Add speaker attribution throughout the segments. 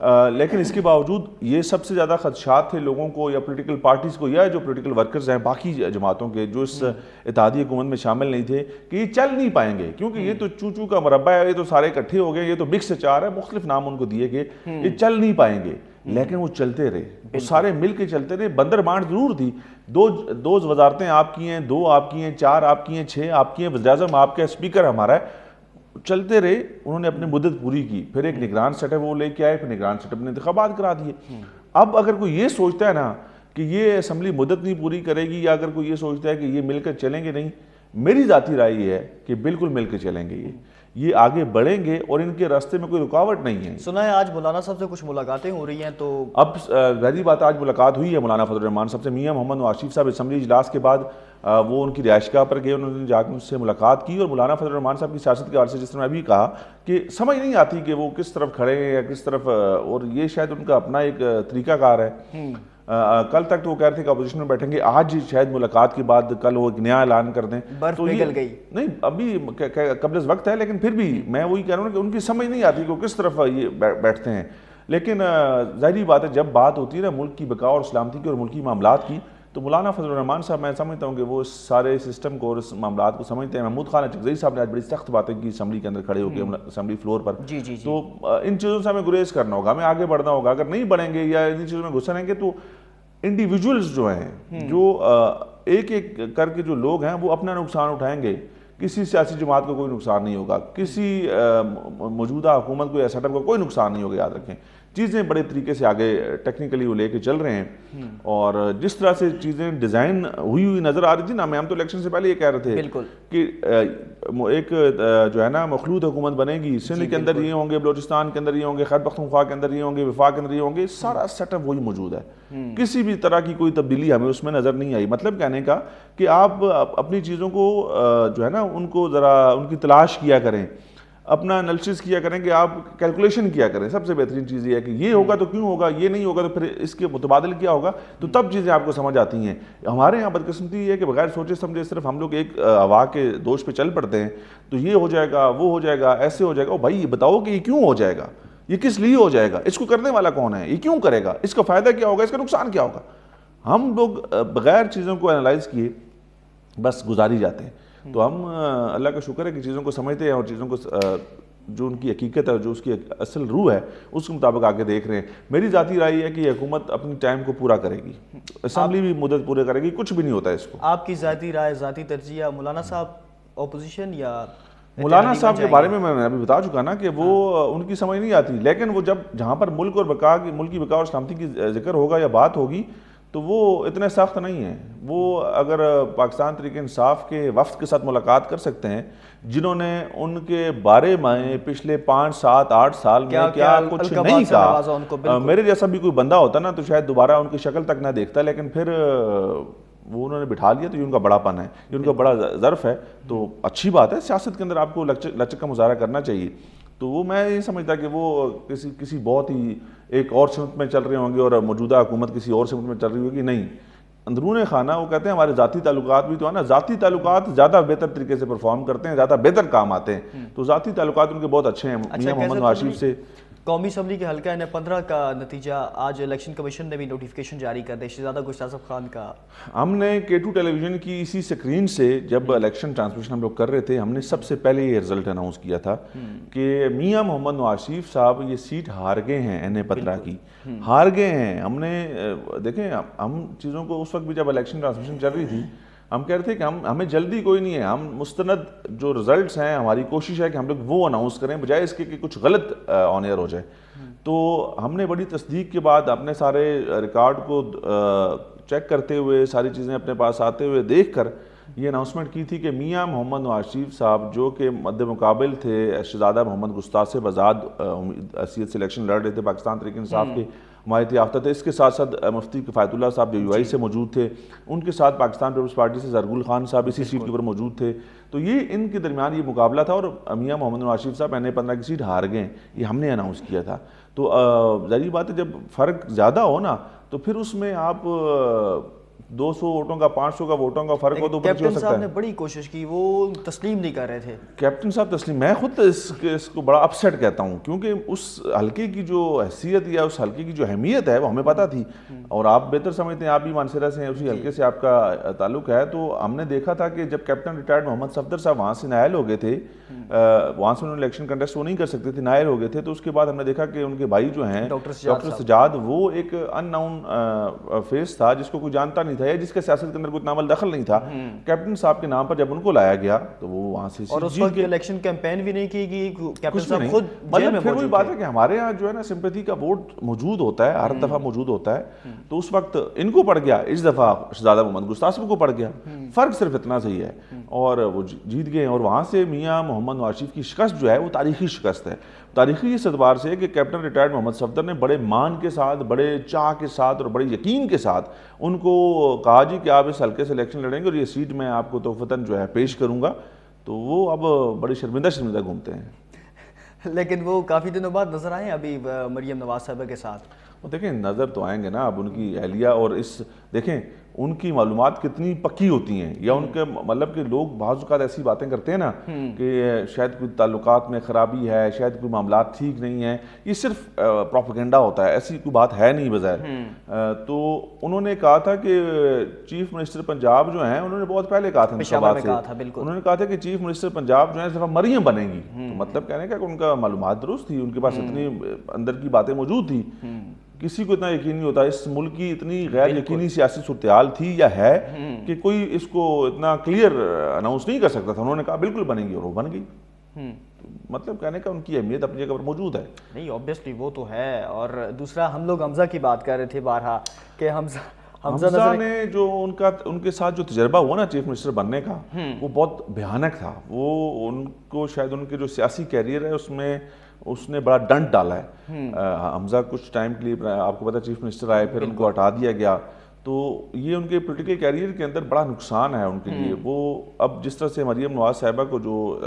Speaker 1: لیکن اس کے باوجود یہ سب سے زیادہ خدشات تھے لوگوں کو یا پولیٹیکل پارٹیز کو یا جو پولیٹیکل ورکرز ہیں باقی جماعتوں کے جو اس اتحادی حکومت میں شامل نہیں تھے کہ یہ چل نہیں پائیں گے کیونکہ یہ تو چو کا مربع ہے, یہ تو سارے اکٹھے ہو گئے, یہ تو مکس اچار ہے, مختلف نام ان کو دیے گئے, یہ چل نہیں پائیں گے. لیکن وہ چلتے رہے, وہ سارے مل کے چلتے رہے. بندر بانٹ ضرور تھی, دو وزارتیں آپ کی ہیں, 2 آپ کی ہیں, 4 آپ کی ہیں, 6 آپ کی ہیں, وزیر اعظم آپ کا, اسپیکر ہمارا ہے, چلتے رہے. انہوں نے اپنی مدت پوری کی, پھر ایک نگران سیٹ اپ وہ لے کے آئے, پھر نگران سیٹ اپ نے انتخابات کرا دیے. اب اگر کوئی یہ سوچتا ہے نا کہ یہ اسمبلی مدت نہیں پوری کرے گی, یا اگر کوئی یہ سوچتا ہے کہ یہ مل کر چلیں گے, نہیں, میری ذاتی رائے یہ ہے کہ بالکل مل کے چلیں گے, یہ آگے بڑھیں گے اور ان کے راستے میں کوئی رکاوٹ نہیں ہے.
Speaker 2: سنا ہے آج مولانا صاحب سے کچھ ملاقاتیں ہو رہی ہیں, تو
Speaker 1: اب ظاہری بات آج ملاقات ہوئی ہے مولانا فضل الرحمان صاحب سے. میاں محمد نواز شریف صاحب اسمبلی اجلاس کے بعد وہ ان کی رہائش گاہ پر گئے, انہوں نے جا کے ان سے ملاقات کی, اور مولانا فضل الرحمان صاحب کی سیاست کے حوالے سے جس طرح میں ابھی کہا کہ سمجھ نہیں آتی کہ وہ کس طرف کھڑے ہیں یا کس طرف, اور یہ شاید ان کا اپنا ایک طریقہ کار ہے. کل تک تو وہ کہہ رہے تھے کہ اپوزیشن میں بیٹھیں گے, آج شاید ملاقات کے بعد کل وہ ایک نیا اعلان کر دیں.
Speaker 2: برف پگھل گئی
Speaker 1: نہیں, ابھی قبل از وقت ہے, لیکن پھر بھی میں وہی کہہ رہا ہوں کہ ان کی سمجھ نہیں آتی کہ وہ کس طرف یہ بیٹھتے ہیں. لیکن ظاہری بات ہے جب بات ہوتی ہے نا ملک کی بقا اور سلامتی کی اور ملکی معاملات کی, تو مولانا فضل الرحمان صاحب میں سمجھتا ہوں کہ وہ اس سارے سسٹم کو اور اس معاملات کو سمجھتے ہیں. محمود خان چکزئی صاحب نے آج بڑی سخت باتیں کی اسمبلی کے اندر کھڑے ہو کے, اسمبلی فلور پر. تو ان چیزوں سے ہمیں گریز کرنا ہوگا, ہمیں آگے بڑھنا ہوگا. اگر نہیں بڑھیں گے یا ان چیزوں میں گھس رہیں گے تو انڈیویجولز جو ہیں, جو ایک ایک کر کے جو لوگ ہیں, وہ اپنا نقصان اٹھائیں گے. کسی سیاسی جماعت کو کوئی نقصان نہیں ہوگا, کسی موجودہ حکومت کو یا سیٹ اپ کو کوئی نقصان نہیں ہوگا. یاد رکھیں چیزیں بڑے طریقے سے آگے ٹیکنیکلی وہ لے کے چل رہے ہیں, اور جس طرح سے چیزیں ڈیزائن ہوئی نظر آ رہی تھی نا, ہم تو الیکشن سے پہلے یہ کہہ رہے تھے کہ ایک جو ہے نا مخلوط حکومت بنے گی, سندھ کے اندر یہ ہوں گے, بلوچستان کے اندر یہ ہوں گے, خیبر پختونخوا کے اندر یہ ہوں گے, وفاق کے اندر یہ ہوں گے, سارا سیٹ اپ وہی موجود ہے. کسی بھی طرح کی کوئی تبدیلی ہمیں اس میں نظر نہیں آئی. مطلب کہنے کا کہ آپ اپنی چیزوں کو جو ہے نا ان کو ذرا ان کی تلاش کیا کریں, اپنا انالیسس کیا کریں, کہ آپ کیلکولیشن کیا کریں. سب سے بہترین چیز یہ ہے کہ یہ ہوگا تو کیوں ہوگا, یہ نہیں ہوگا تو پھر اس کے متبادل کیا ہوگا, تو تب چیزیں آپ کو سمجھ آتی ہیں. ہمارے یہاں بدقسمتی یہ ہے کہ بغیر سوچے سمجھے صرف ہم لوگ ایک ہوا کے دوش پہ چل پڑتے ہیں, تو یہ ہو جائے گا, وہ ہو جائے گا, ایسے ہو جائے گا. بھائی یہ بتاؤ کہ یہ کیوں ہو جائے گا, یہ کس لیے ہو جائے گا, اس کو کرنے والا کون ہے, یہ کیوں کرے گا, اس کا فائدہ کیا ہوگا, اس کا نقصان کیا ہوگا. ہم لوگ بغیر چیزوں کو انالائز کیے بس گزاری جاتے ہیں. تو ہم اللہ کا شکر ہے کہ چیزوں کو سمجھتے ہیں اور چیزوں کو جو ان کی حقیقت ہے, جو اس کی اصل روح ہے, اس کے مطابق آگے دیکھ رہے ہیں. میری ذاتی رائے ہے کہ یہ حکومت اپنی ٹائم کو پورا کرے گی, اسمبلی بھی مدت پورے کرے گی, کچھ بھی نہیں ہوتا ہے اس کو.
Speaker 2: آپ کی ذاتی رائے, ذاتی ترجیح, مولانا صاحب اپوزیشن یا
Speaker 1: مولانا صاحب کے بارے میں ابھی بتا چکا نا کہ وہ ان کی سمجھ نہیں آتی, لیکن وہ جہاں پر ملک اور ملک کی بقا اور سلامتی کی ذکر ہوگا یا بات ہوگی تو وہ اتنے سخت نہیں ہیں. وہ اگر پاکستان تحریک انصاف کے وفد کے ساتھ ملاقات کر سکتے ہیں, جنہوں نے ان کے بارے میں پچھلے 5 7 8 سال میں کیا کچھ نہیں کہا, میرے جیسا بھی کوئی بندہ ہوتا نا تو شاید دوبارہ ان کی شکل تک نہ دیکھتا, لیکن پھر وہ انہوں نے بٹھا لیا, تو یہ ان کا بڑا پن ہے, یہ ان کا بڑا ظرف ہے. تو اچھی بات ہے, سیاست کے اندر آپ کو لچک کا مظاہرہ کرنا چاہیے. تو وہ میں یہ سمجھتا کہ وہ کسی بہت ہی ایک اور سمت میں چل رہے ہوں گے اور موجودہ حکومت کسی اور سمت میں چل رہی ہوگی. نہیں, اندرون خانہ وہ کہتے ہیں ہمارے ذاتی تعلقات بھی تو ہے نا, ذاتی تعلقات زیادہ بہتر طریقے سے پرفارم کرتے ہیں, زیادہ بہتر کام آتے ہیں. تو ذاتی تعلقات ان کے بہت اچھے ہیں. میاں محمد نواز شریف سے
Speaker 2: قومی اسمبلی کے حلقہ N15 کا نتیجہ آج الیکشن کمیشن نے بھی نوٹیفیکیشن جاری کر دیا. شہزادہ گلشن اصف خان کا
Speaker 1: ہم نے K2 ٹیلی ویژن کی اسی سکرین سے جب الیکشن ٹرانسمیشن ہم لوگ کر رہے تھے, ہم نے سب سے پہلے یہ رزلٹ اناؤنس کیا تھا کہ میاں محمد نواز شریف صاحب یہ سیٹ ہار گئے ہیں, N15 کی ہار گئے ہیں. ہم نے دیکھیں, ہم چیزوں کو اس وقت بھی جب الیکشن ٹرانسمیشن چل رہی تھی ہم کہہ رہے تھے کہ ہمیں جلدی کوئی نہیں ہے, ہم مستند جو رزلٹس ہیں ہماری کوشش ہے کہ ہم لوگ وہ اناؤنس کریں بجائے اس کے کہ کچھ غلط آن ایئر ہو جائے. تو ہم نے بڑی تصدیق کے بعد اپنے سارے ریکارڈ کو چیک کرتے ہوئے, ساری چیزیں اپنے پاس آتے ہوئے دیکھ کر یہ اناؤنسمنٹ کی تھی کہ میاں محمد نواز شریف صاحب جو کہ مد مقابل تھے شہزادہ محمد گستاخ سے آزاد حیثیت سے الیکشن لڑ رہے تھے, پاکستان تحریک انصاف کے حمایت یافتہ تھے. اس کے ساتھ ساتھ مفتی کفایت اللہ صاحب جو یو آئی سے موجود تھے, ان کے ساتھ پاکستان پیپلز پارٹی سے زرگل خان صاحب اسی سیٹ کے اوپر موجود تھے. تو یہ ان کے درمیان یہ مقابلہ تھا اور میاں محمد نواز شریف صاحب N15 کی سیٹ ہار گئے, یہ ہم نے اناؤنس کیا تھا. تو ظاہری بات ہے جب فرق زیادہ ہو نا تو پھر اس میں آپ 200 ووٹوں کا 500 کا ووٹوں کا فرق ہو تو اوپر ہو
Speaker 2: کیپٹن
Speaker 1: سکتا
Speaker 2: صاحب نے
Speaker 1: ہے.
Speaker 2: بڑی کوشش کی, وہ تسلیم نہیں کر رہے تھے.
Speaker 1: کیپٹن صاحب تسلیم, میں خود اس کو بڑا اپسیٹ کہتا ہوں, کیونکہ اس حلقے کی جو حیثیت یا اس حلقے کی جو اہمیت ہے وہ ہمیں پتہ تھی, اور آپ بہتر سمجھتے ہیں, آپ بھی مانسہرہ سے ہیں, اسی حلقے سے آپ کا تعلق ہے. تو ہم نے دیکھا تھا کہ جب کیپٹن ریٹائرڈ محمد صفدر صاحب وہاں سے نائل ہو گئے تھے, وہاں سے انہوں نے الیکشن کنٹیسٹ وہ نہیں کر سکتے تھے, نائل ہو گئے تھے, تو اس کے بعد ہم نے دیکھا کہ ان کے بھائی جو ہیں ڈاکٹر سجاد, وہ ایک ان ناؤن فیس تھا جس کو کوئی جانتا نہیں تھا یا جس کے سیاست کے اندر کوئی عمل دخل نہیں تھا. کیپٹن صاحب کے نام پر جب ان کو لایا گیا تو وہ وہاں سے
Speaker 2: اور اس وقت الیکشن کیمپین بھی نہیں کی گئی, کیپٹن صاحب خود
Speaker 1: جیل میں. پھر وہی بات ہے کہ ہمارے یہاں جو ہے نا سمپیتھی کا ووٹ موجود ہوتا ہے, ہر دفعہ موجود ہوتا ہے, تو اس وقت ان کو پڑ گیا, اس دفعہ شہزادہ محمد گستاف کو پڑ گیا, فرق صرف اتنا صحیح ہے, اور وہ جیت گئے. اور وہاں سے میاں محمد نواز شریف کی شکست جو ہے وہ تاریخی شکست ہے, تاریخی اس اعتبار سے کہ کیپٹن ریٹائرڈ محمد صفدر نے بڑے مان کے ساتھ, بڑے چاہ کے ساتھ اور بڑے یقین کے ساتھ ان کو کہا جی کہ آپ اس حلقے سے الیکشن لڑیں گے اور یہ سیٹ میں آپ کو توفتاً جو ہے پیش کروں گا, تو وہ اب بڑی شرمندہ گھومتے ہیں.
Speaker 2: لیکن وہ کافی دنوں بعد نظر آئے ابھی مریم نواز صاحبہ کے ساتھ.
Speaker 1: دیکھیں نظر تو آئیں گے نا, اب ان کی اہلیہ اور اس دیکھیں ان کی معلومات کتنی پکی ہوتی ہیں, یا ان کے مطلب کہ لوگ بعض اوقات ایسی باتیں کرتے ہیں نا کہ شاید کوئی تعلقات میں خرابی ہے, شاید کوئی معاملات ٹھیک نہیں ہیں, یہ صرف پروپیگنڈا ہوتا ہے, ایسی کوئی بات ہے نہیں بظاہر. تو انہوں نے کہا تھا کہ چیف منسٹر پنجاب جو ہیں, انہوں نے بہت پہلے کہا تھا انتخابات سے, انہوں نے کہا تھا کہ چیف منسٹر پنجاب جو ہیں اس دفعہ مریم بنیں گی. تو مطلب کہنے کا کہ ان کا معلومات درست تھی, ان کے پاس اتنی اندر کی باتیں موجود تھی. کسی کو اتنا یقین نہیں ہوتا, اس ملک کی اتنی غیر یقینی سیاسی صورتحال تھی یا ہے کہ کوئی اس کو اتنا کلیئر اناؤنس نہیں کر سکتا تھا. انہوں نے کہا بالکل بنے گی, اور وہ بن گئی. مطلب کہنے کا ان کی اہمیت اپنی جگہ پر موجود ہے.
Speaker 2: نہیں اوبیسلی وہ تو ہے. اور دوسرا ہم لوگ حمزہ کی بات کر رہے تھے بارہا کہ حمزہ نے جو ان کے ساتھ جو تجربہ ہوا نا چیف منسٹر بننے کا, وہ بہت بھیانک تھا. وہ ان کو شاید ان کے جو سیاسی کیریئر ہے اس نے بڑا ڈنٹ ڈالا ہے. حمزہ کچھ ٹائم کے لیے آپ کو پتا چیف منسٹر آئے, پھر ان کو ہٹا دیا گیا, تو یہ ان کے پولیٹیکل کیریئر کے اندر بڑا نقصان ہے ان کے لیے. وہ اب جس طرح سے مریم نواز صاحبہ کو جو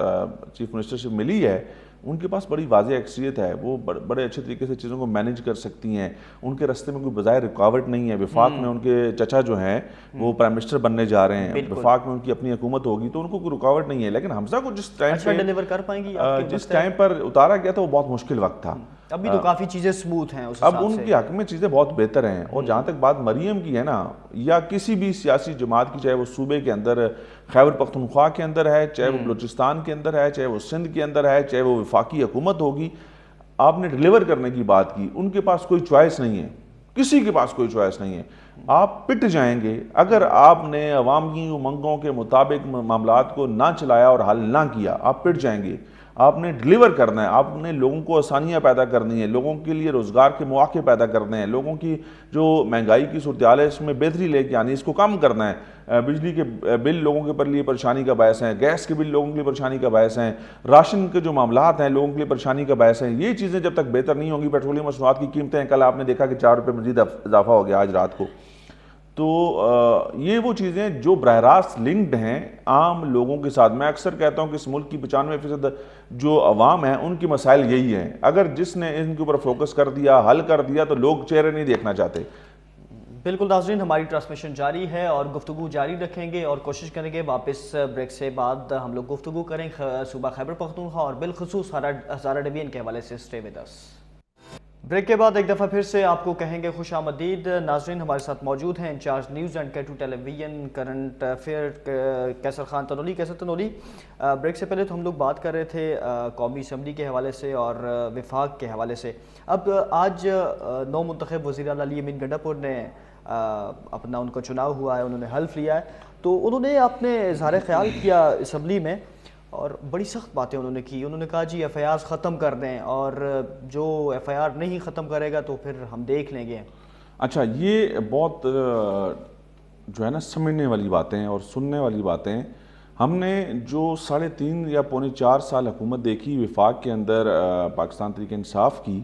Speaker 2: چیف منسٹرشپ ملی ہے, ان کے پاس بڑی واضح اکثریت ہے, وہ بڑے اچھے طریقے سے چیزوں کو مینیج کر سکتی ہیں, ان کے راستے میں کوئی بظاہر رکاوٹ نہیں ہے. وفاق میں ان کے چچا جو ہیں وہ پرائم منسٹر بننے جا رہے ہیں, وفاق میں ان کی اپنی حکومت ہوگی, تو ان کو کوئی رکاوٹ نہیں ہے. لیکن حمزہ کو جس ٹائم پر اتارا گیا تھا وہ بہت مشکل وقت تھا. ابھی تو کافی چیزیں سموتھ ہیں,
Speaker 1: اب ان کی حق میں چیزیں بہت بہتر ہیں. اور جہاں تک بات مریم کی ہے نا, یا کسی بھی سیاسی جماعت کی, چاہے وہ صوبے کے اندر خیبر پختونخوا کے اندر ہے, چاہے وہ بلوچستان کے اندر ہے, چاہے وہ سندھ کے اندر ہے, چاہے وہ وفاقی حکومت ہوگی, آپ نے ڈیلیور کرنے کی بات کی, ان کے پاس کوئی چوائس نہیں ہے, کسی کے پاس کوئی چوائس نہیں ہے. آپ پٹ جائیں گے اگر آپ نے عوامی امنگوں کے مطابق معاملات کو نہ چلایا اور حل نہ کیا, آپ پٹ جائیں گے. آپ نے ڈیلیور کرنا ہے, آپ نے لوگوں کو آسانیاں پیدا کرنی ہیں, لوگوں کے لیے روزگار کے مواقع پیدا کرنے ہیں, لوگوں کی جو مہنگائی کی صورتحال ہے اس میں بہتری لے کے آنی, اس کو کم کرنا ہے. بجلی کے بل لوگوں کے لیے پریشانی کا باعث ہیں, گیس کے بل لوگوں کے لیے پریشانی کا باعث ہیں, راشن کے جو معاملات ہیں لوگوں کے لیے پریشانی کا باعث ہیں. یہ چیزیں جب تک بہتر نہیں ہوں گی, پیٹرولیم مصنوعات کی قیمتیں, کل آپ نے دیکھا کہ 4 روپے مزید اضافہ ہو گیا آج رات کو, تو یہ وہ چیزیں جو براہ راست لنکڈ ہیں عام لوگوں کے ساتھ. میں اکثر کہتا ہوں کہ اس ملک کی 95% جو عوام ہیں ان کی مسائل یہی ہیں. اگر جس نے ان کے اوپر فوکس کر دیا, حل کر دیا, تو لوگ چہرے نہیں دیکھنا چاہتے.
Speaker 2: بالکل ناظرین, ہماری ٹرانسمیشن جاری ہے اور گفتگو جاری رکھیں گے اور کوشش کریں گے واپس بریک سے بعد ہم لوگ گفتگو کریں صوبہ خیبر پختونخوا اور بالخصوص ہزارہ ڈویژن کے حوالے سے. Stay with us. بریک کے بعد ایک دفعہ پھر سے آپ کو کہیں گے خوش آمدید. ناظرین ہمارے ساتھ موجود ہیں incharge news and K2 television current affair Qaiser Khan Tanoli. کیسر تنولی, بریک سے پہلے تو ہم لوگ بات کر رہے تھے قومی اسمبلی کے حوالے سے اور وفاق کے حوالے سے. اب آج نو منتخب وزیر اعلیٰ علی امین گنڈا پور نے اپنا ان کا چناؤ ہوا ہے, انہوں نے حلف لیا ہے, تو انہوں نے اپنے اظہار خیال کیا اسمبلی میں اور بڑی سخت باتیں انہوں نے کی. انہوں نے کہا جی ایف آئی آرز ختم کر دیں, اور جو ایف آئی آر نہیں ختم کرے گا تو پھر ہم دیکھ لیں گے.
Speaker 1: اچھا, یہ بہت جو ہے نا سمجھنے والی باتیں اور سننے والی باتیں. ہم نے جو 3.5 یا 4 سال حکومت دیکھی وفاق کے اندر پاکستان تحریک انصاف کی,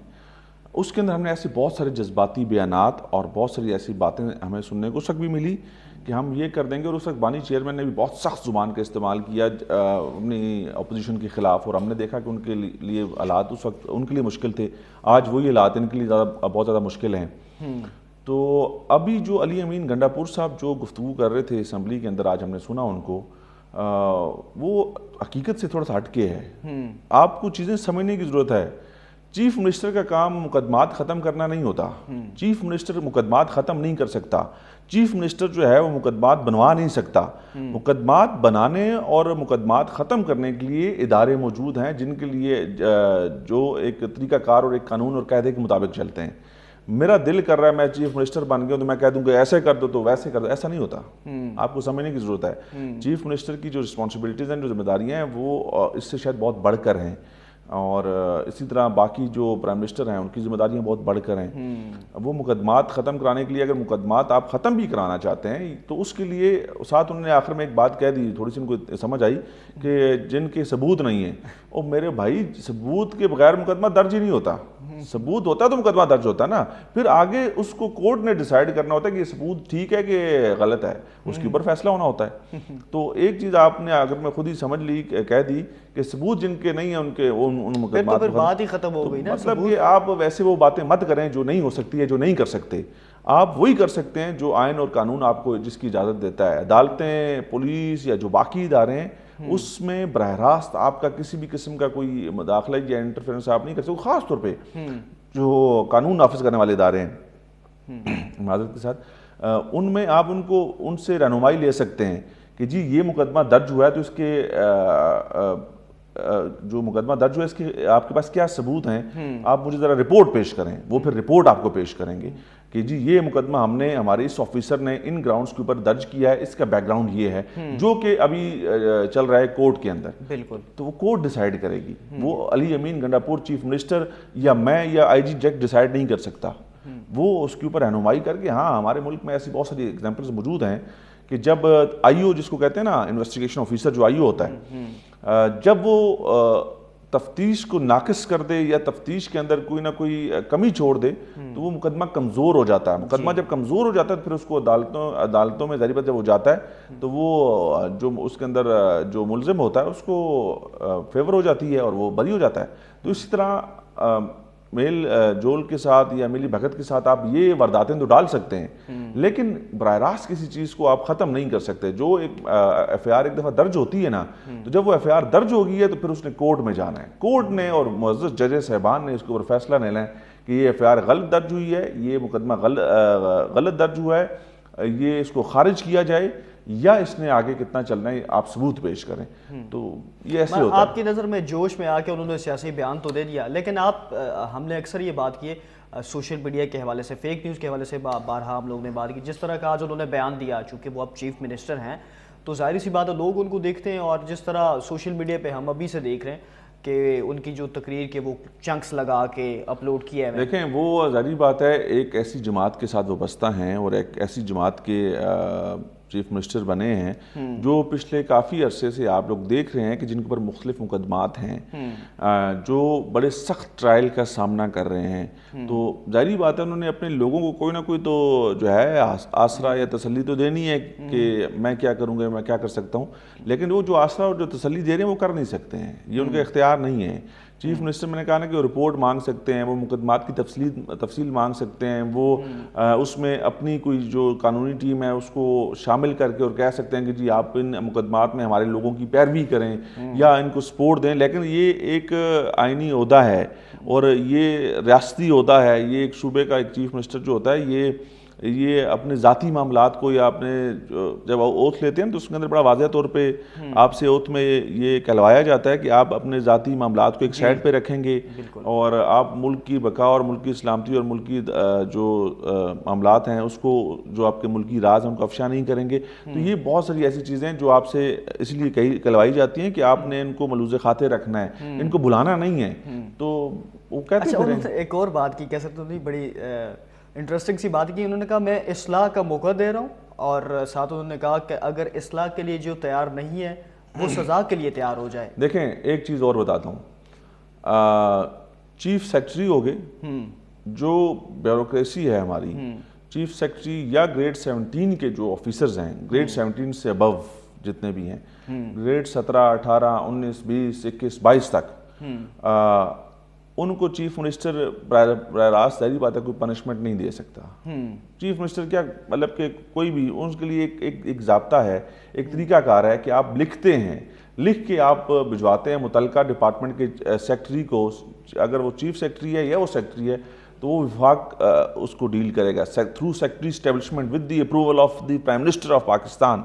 Speaker 1: اس کے اندر ہم نے ایسے بہت سارے جذباتی بیانات اور بہت ساری ایسی باتیں ہمیں سننے کو شک بھی ملی کہ ہم یہ کر دیں گے. اور اس وقت بانی چیئرمین نے بھی بہت سخت زبان کا استعمال کیا اپنی اپوزیشن کے خلاف, اور ہم نے دیکھا کہ ان کے لیے حالات اس وقت ان کے لیے مشکل تھے. آج وہی حالات ان کے لیے بہت زیادہ مشکل ہیں. تو ابھی جو علی امین گنڈاپور صاحب جو گفتگو کر رہے تھے اسمبلی کے اندر، آج ہم نے سنا ان کو، وہ حقیقت سے تھوڑا سا ہٹ کے ہے. آپ کو چیزیں سمجھنے کی ضرورت ہے. چیف منسٹر کا کام مقدمات ختم کرنا نہیں ہوتا. چیف منسٹر مقدمات ختم نہیں کر سکتا. چیف منسٹر جو ہے وہ مقدمات بنوا نہیں سکتا. مقدمات بنانے اور مقدمات ختم کرنے کے لیے ادارے موجود ہیں جن کے لیے جو ایک طریقہ کار اور ایک قانون اور قاعدے کے مطابق چلتے ہیں. میرا دل کر رہا ہے میں چیف منسٹر بن گیا تو میں کہہ دوں کہ ایسے کر دو تو ویسے کر دو، ایسا نہیں ہوتا. آپ کو سمجھنے کی ضرورت ہے. چیف منسٹر کی جو رسپانسبلٹیز ہیں، جو ذمہ داریاں ہیں، وہ اس سے شاید بہت بڑھ کر ہیں. اور اسی طرح باقی جو پرائم منسٹر ہیں ان کی ذمہ داریاں بہت بڑھ کر ہیں. وہ مقدمات ختم کرانے کے لیے، اگر مقدمات آپ ختم بھی کرانا چاہتے ہیں تو اس کے لیے ساتھ انہوں نے آخر میں ایک بات کہہ دی، تھوڑی سی ان کو سمجھ آئی، کہ جن کے ثبوت نہیں ہیں. اور میرے بھائی، ثبوت کے بغیر مقدمہ درج ہی نہیں ہوتا. ثبوت ہوتا تو مقدمہ درج ہوتا نا. پھر آگے اس کو کورٹ نے ڈیسائیڈ کرنا ہوتا ہے کہ یہ ثبوت ٹھیک ہے کہ غلط ہے، اس کے اوپر فیصلہ ہونا ہوتا ہے. تو ایک چیز آپ نے اگر میں خود ہی سمجھ لی، کہہ دی کہ ثبوت جن کے نہیں ہیں ان کے ان مقدمات،
Speaker 2: پھر بات ہی ختم ہو گئی نا.
Speaker 1: مطلب کہ آپ ویسے وہ باتیں مت کریں جو نہیں ہو سکتی ہے، جو نہیں کر سکتے. آپ وہی کر سکتے ہیں جو آئین اور قانون آپ کو جس کی اجازت دیتا ہے. عدالتیں، پولیس یا جو باقی ادارے ہیں، اس میں براہ راست آپ کا کسی بھی قسم کا کوئی مداخلہ یا انٹرفیرنس آپ نہیں کر سکتے. خاص طور پہ جو قانون نافذ کرنے والے ادارے ہیں، معذرت کے ساتھ، ان میں آپ ان سے رہنمائی لے سکتے ہیں کہ جی یہ مقدمہ درج ہوا ہے تو اس کے جو مقدمہ درج ہوا ہے اس کے آپ کے پاس کیا ثبوت ہیں، آپ مجھے ذرا رپورٹ پیش کریں. وہ پھر رپورٹ آپ کو پیش کریں گے کہ جی یہ مقدمہ ہم نے، ہمارے اس آفیسر نے ان گراؤنڈز کے اوپر درج کیا ہے، اس کا بیک گراؤنڈ یہ ہے، جو کہ ابھی چل رہا ہے کورٹ کے اندر.
Speaker 2: بالکل.
Speaker 1: تو وہ کورٹ ڈیسائیڈ کرے گی. وہ علی امین گنڈاپور چیف منسٹر یا میں یا آئی جی جیک ڈیسائیڈ نہیں کر سکتا. وہ اس کے اوپر رہنمائی کر کے، ہاں ہمارے ملک میں ایسی بہت ساری ایگزامپلز موجود ہیں کہ جب آئی او جس کو کہتے ہیں نا، انویسٹیگیشن آفیسر جو آئی او ہوتا ہے، جب وہ تفتیش کو ناقص کر دے یا تفتیش کے اندر کوئی نہ کوئی کمی چھوڑ دے تو وہ مقدمہ کمزور ہو جاتا ہے. مقدمہ جب کمزور ہو جاتا ہے تو پھر اس کو عدالتوں میں ظاہر بات جب وہ جاتا ہے تو وہ جو اس کے اندر جو ملزم ہوتا ہے اس کو فیور ہو جاتی ہے اور وہ بری ہو جاتا ہے. تو اسی طرح میل جول کے ساتھ یا ملی بھگت کے ساتھ آپ یہ وارداتیں تو ڈال سکتے ہیں، لیکن براہ راست کسی چیز کو آپ ختم نہیں کر سکتے. جو ایک ایف آئی آر ایک دفعہ درج ہوتی ہے نا، تو جب وہ ایف آئی آر درج ہو گئی ہے تو پھر اس نے کورٹ میں جانا ہے. کورٹ نے اور معزز ججز صاحبان نے اس کے اوپر فیصلہ لینا ہے کہ یہ ایف آئی آر غلط درج ہوئی ہے، یہ مقدمہ غلط درج ہوا ہے، یہ اس کو خارج کیا جائے یا اس نے آگے کتنا چلنا ہے آپ ثبوت پیش کریں. تو یہ ایسے ہوتا ہے.
Speaker 2: آپ کی نظر میں جوش میں آ کے انہوں نے سیاسی بیان تو دے دیا، لیکن ہم نے اکثر یہ بات کی ہے سوشل میڈیا کے حوالے سے، فیک نیوز کے حوالے سے بارہا ہم لوگ نے بات کی. جس طرح کا آج انہوں نے بیان دیا، چونکہ وہ اب چیف منسٹر ہیں تو ظاہر سی بات ہے لوگ ان کو دیکھتے ہیں، اور جس طرح سوشل میڈیا پہ ہم ابھی سے دیکھ رہے ہیں کہ ان کی جو تقریر کے وہ چنکس لگا کے اپلوڈ کیا ہے.
Speaker 1: دیکھیں وہ ظاہری بات ہے، ایک ایسی جماعت کے ساتھ وابستہ ہیں اور ایک ایسی جماعت کے چیف منسٹر بنے ہیں جو پچھلے کافی عرصے سے آپ لوگ دیکھ رہے ہیں کہ جن کے اوپر مختلف مقدمات ہیں، جو بڑے سخت ٹرائل کا سامنا کر رہے ہیں. تو ظاہری بات ہے انہوں نے اپنے لوگوں کو کوئی نہ کوئی تو جو ہے آسرا یا تسلی تو دینی ہے کہ میں کیا کروں گا، میں کیا کر سکتا ہوں. لیکن وہ جو آسرا اور جو تسلی دے رہے ہیں وہ کر نہیں سکتے ہیں، یہ ان کا اختیار نہیں ہے. چیف منسٹر میں نے کہا نا کہ وہ رپورٹ مانگ سکتے ہیں، وہ مقدمات کی تفصیل مانگ سکتے ہیں، وہ اس میں اپنی کوئی جو قانونی ٹیم ہے اس کو شامل کر کے اور کہہ سکتے ہیں کہ جی آپ ان مقدمات میں ہمارے لوگوں کی پیروی کریں یا ان کو سپورٹ دیں. لیکن یہ ایک آئینی عہدہ ہے اور یہ ریاستی عہدہ ہے. یہ ایک صوبے کا ایک چیف منسٹر جو ہوتا ہے یہ اپنے ذاتی معاملات کو یا اپنے جب اوتھ لیتے ہیں تو اس کے اندر بڑا واضح طور پہ آپ سے اوتھ میں یہ کہلوایا جاتا ہے کہ آپ اپنے ذاتی معاملات کو ایک سائڈ پہ رکھیں گے اور آپ ملک کی بقا اور ملک کی سلامتی اور ملک کی جو معاملات ہیں اس کو، جو آپ کے ملکی راز ہیں ان کو افشا نہیں کریں گے. تو یہ بہت ساری ایسی چیزیں ہیں جو آپ سے اس لیے کہلوائی جاتی ہیں کہ آپ نے ان کو ملوز خاطر رکھنا ہے، ان کو بلانا نہیں ہے. تو وہ کہتے ہیں.
Speaker 2: ایک اور بات کی کہہ سکتے ہو، بڑی انٹرسٹنگ سی بات کی، انہوں نے کہا میں اصلاح کا موقع دے رہا ہوں، اور ساتھ انہوں نے کہا کہ اگر اصلاح کے لیے جو تیار نہیں ہے وہ سزا کے لیے تیار ہو جائے.
Speaker 1: دیکھیں ایک چیز اور بتاتا ہوں، چیف سیکرٹری ہو گئے، جو بیوروکریسی ہے ہماری، چیف سیکرٹری یا گریڈ 17 کے جو آفیسرز ہیں، گریڈ 17 سے ابو جتنے بھی ہیں، گریڈ 17، 18، 19، 20، 21، 22 تک، ان کو چیف منسٹر براہ راست ظاہری بات ہے کوئی پنشمنٹ نہیں دے سکتا. چیف منسٹر کیا مطلب کہ کوئی بھی ان کے لیے ایک ضابطہ ہے, ایک طریقہ کار ہے کہ آپ لکھتے ہیں, لکھ کے آپ بھجواتے ہیں متعلقہ ڈپارٹمنٹ کے سیکٹری کو, اگر وہ چیف سیکٹری ہے یا وہ سیکٹری ہے تو وہ وفاق اس کو ڈیل کرے گا through secretary establishment with the approval of the prime minister of Pakistan.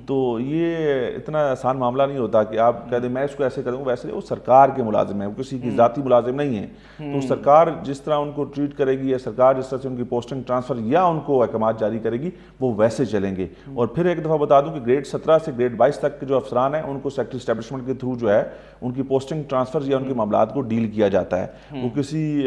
Speaker 1: تو یہ اتنا آسان معاملہ نہیں ہوتا کہ آپ کہہ دیں میں اس کو ایسے کروں ویسے. وہ سرکار کے ملازم ہیں, وہ کسی کی ذاتی ملازم نہیں ہیں. تو سرکار جس طرح ان کو ٹریٹ کرے گی, یا سرکار جس طرح سے ان کی پوسٹنگ ٹرانسفر یا ان کو احکامات جاری کرے گی, وہ ویسے چلیں گے. اور پھر ایک دفعہ بتا دوں کہ گریڈ 17 سے گریڈ 22 تک کے جو افسران ہیں ان کو سیکٹری اسٹیبلشمنٹ کے تھرو جو ہے ان کی پوسٹنگ ٹرانسفر یا ان کے معاملات کو ڈیل کیا جاتا ہے. وہ کسی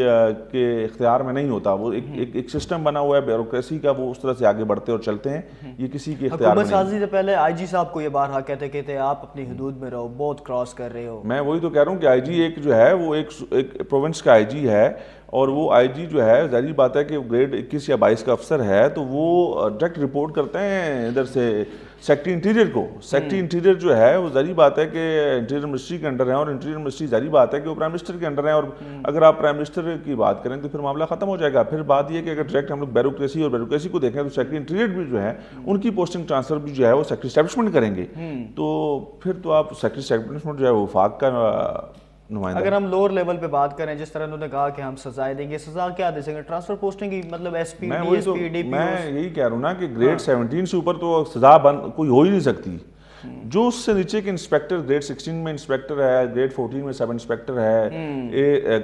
Speaker 1: کے اختیار میں نہیں ہوتا. وہ ایک سسٹم بنا ہوا ہے بیوروکریسی کا, وہ اس طرح سے آگے بڑھتے اور چلتے ہیں. یہ کسی کے اختیار میں نہیں.
Speaker 2: حکومت سازی سے پہلے آئی جی صاحب کو یہ بارہا کہتے آپ اپنی حدود میں رہو, بہت کراس کر رہے ہو.
Speaker 1: میں وہی تو کہہ رہا ہوں کہ آئی جی ایک جو ہے وہ ایک پروونس کا آئی جی ہے, اور وہ آئی جی جو ہے ظاہری بات ہے کہ گریڈ 21 یا 22 کا افسر ہے, تو وہ ڈائریکٹ رپورٹ کرتے ہیں ادھر سے سیکٹری انٹیریئر کو. سیکٹری انٹیریئر جو ہے وہ ظاہری بات ہے کہ انٹیریئر منسٹری کے انڈر ہے, اور انٹیریئر منسٹری ظاہری بات ہے کہ وہ پرائم منسٹر کے انڈر ہے. اور اگر آپ پرائم منسٹر کی بات کریں تو پھر معاملہ ختم ہو جائے گا. پھر بات یہ کہ اگر ڈائریکٹ ہم لوگ بیوروکریسی کو دیکھیں تو سیکٹری انٹیریئر بھی جو ہے ان کی پوسٹنگ ٹرانسفر بھی جو ہے وہ سیکٹری اسٹیبلشمنٹ کریں گے. تو پھر تو آپ سیکٹری اسٹیبلشمنٹ جو ہے وہ وفاق کا نمائندہ.
Speaker 2: اگر ہم لوور لیول پہ بات کریں, جس طرح انہوں نے کہا کہ ہم سزائیں دیں گے, سزا کیا دے سکیں گے؟ ٹرانسفر پوسٹنگ کی مطلب S P, D S P, D P.
Speaker 1: میں یہی کہہ رہا ہوں نا کہ گریڈ 17 سے اوپر تو سزا کوئی ہو ہی نہیں سکتی. جو اس سے نیچے کے انسپیکٹر گریڈ 16 میں انسپیکٹر ہے, گریڈ 14 میں سب انسپیکٹر ہے,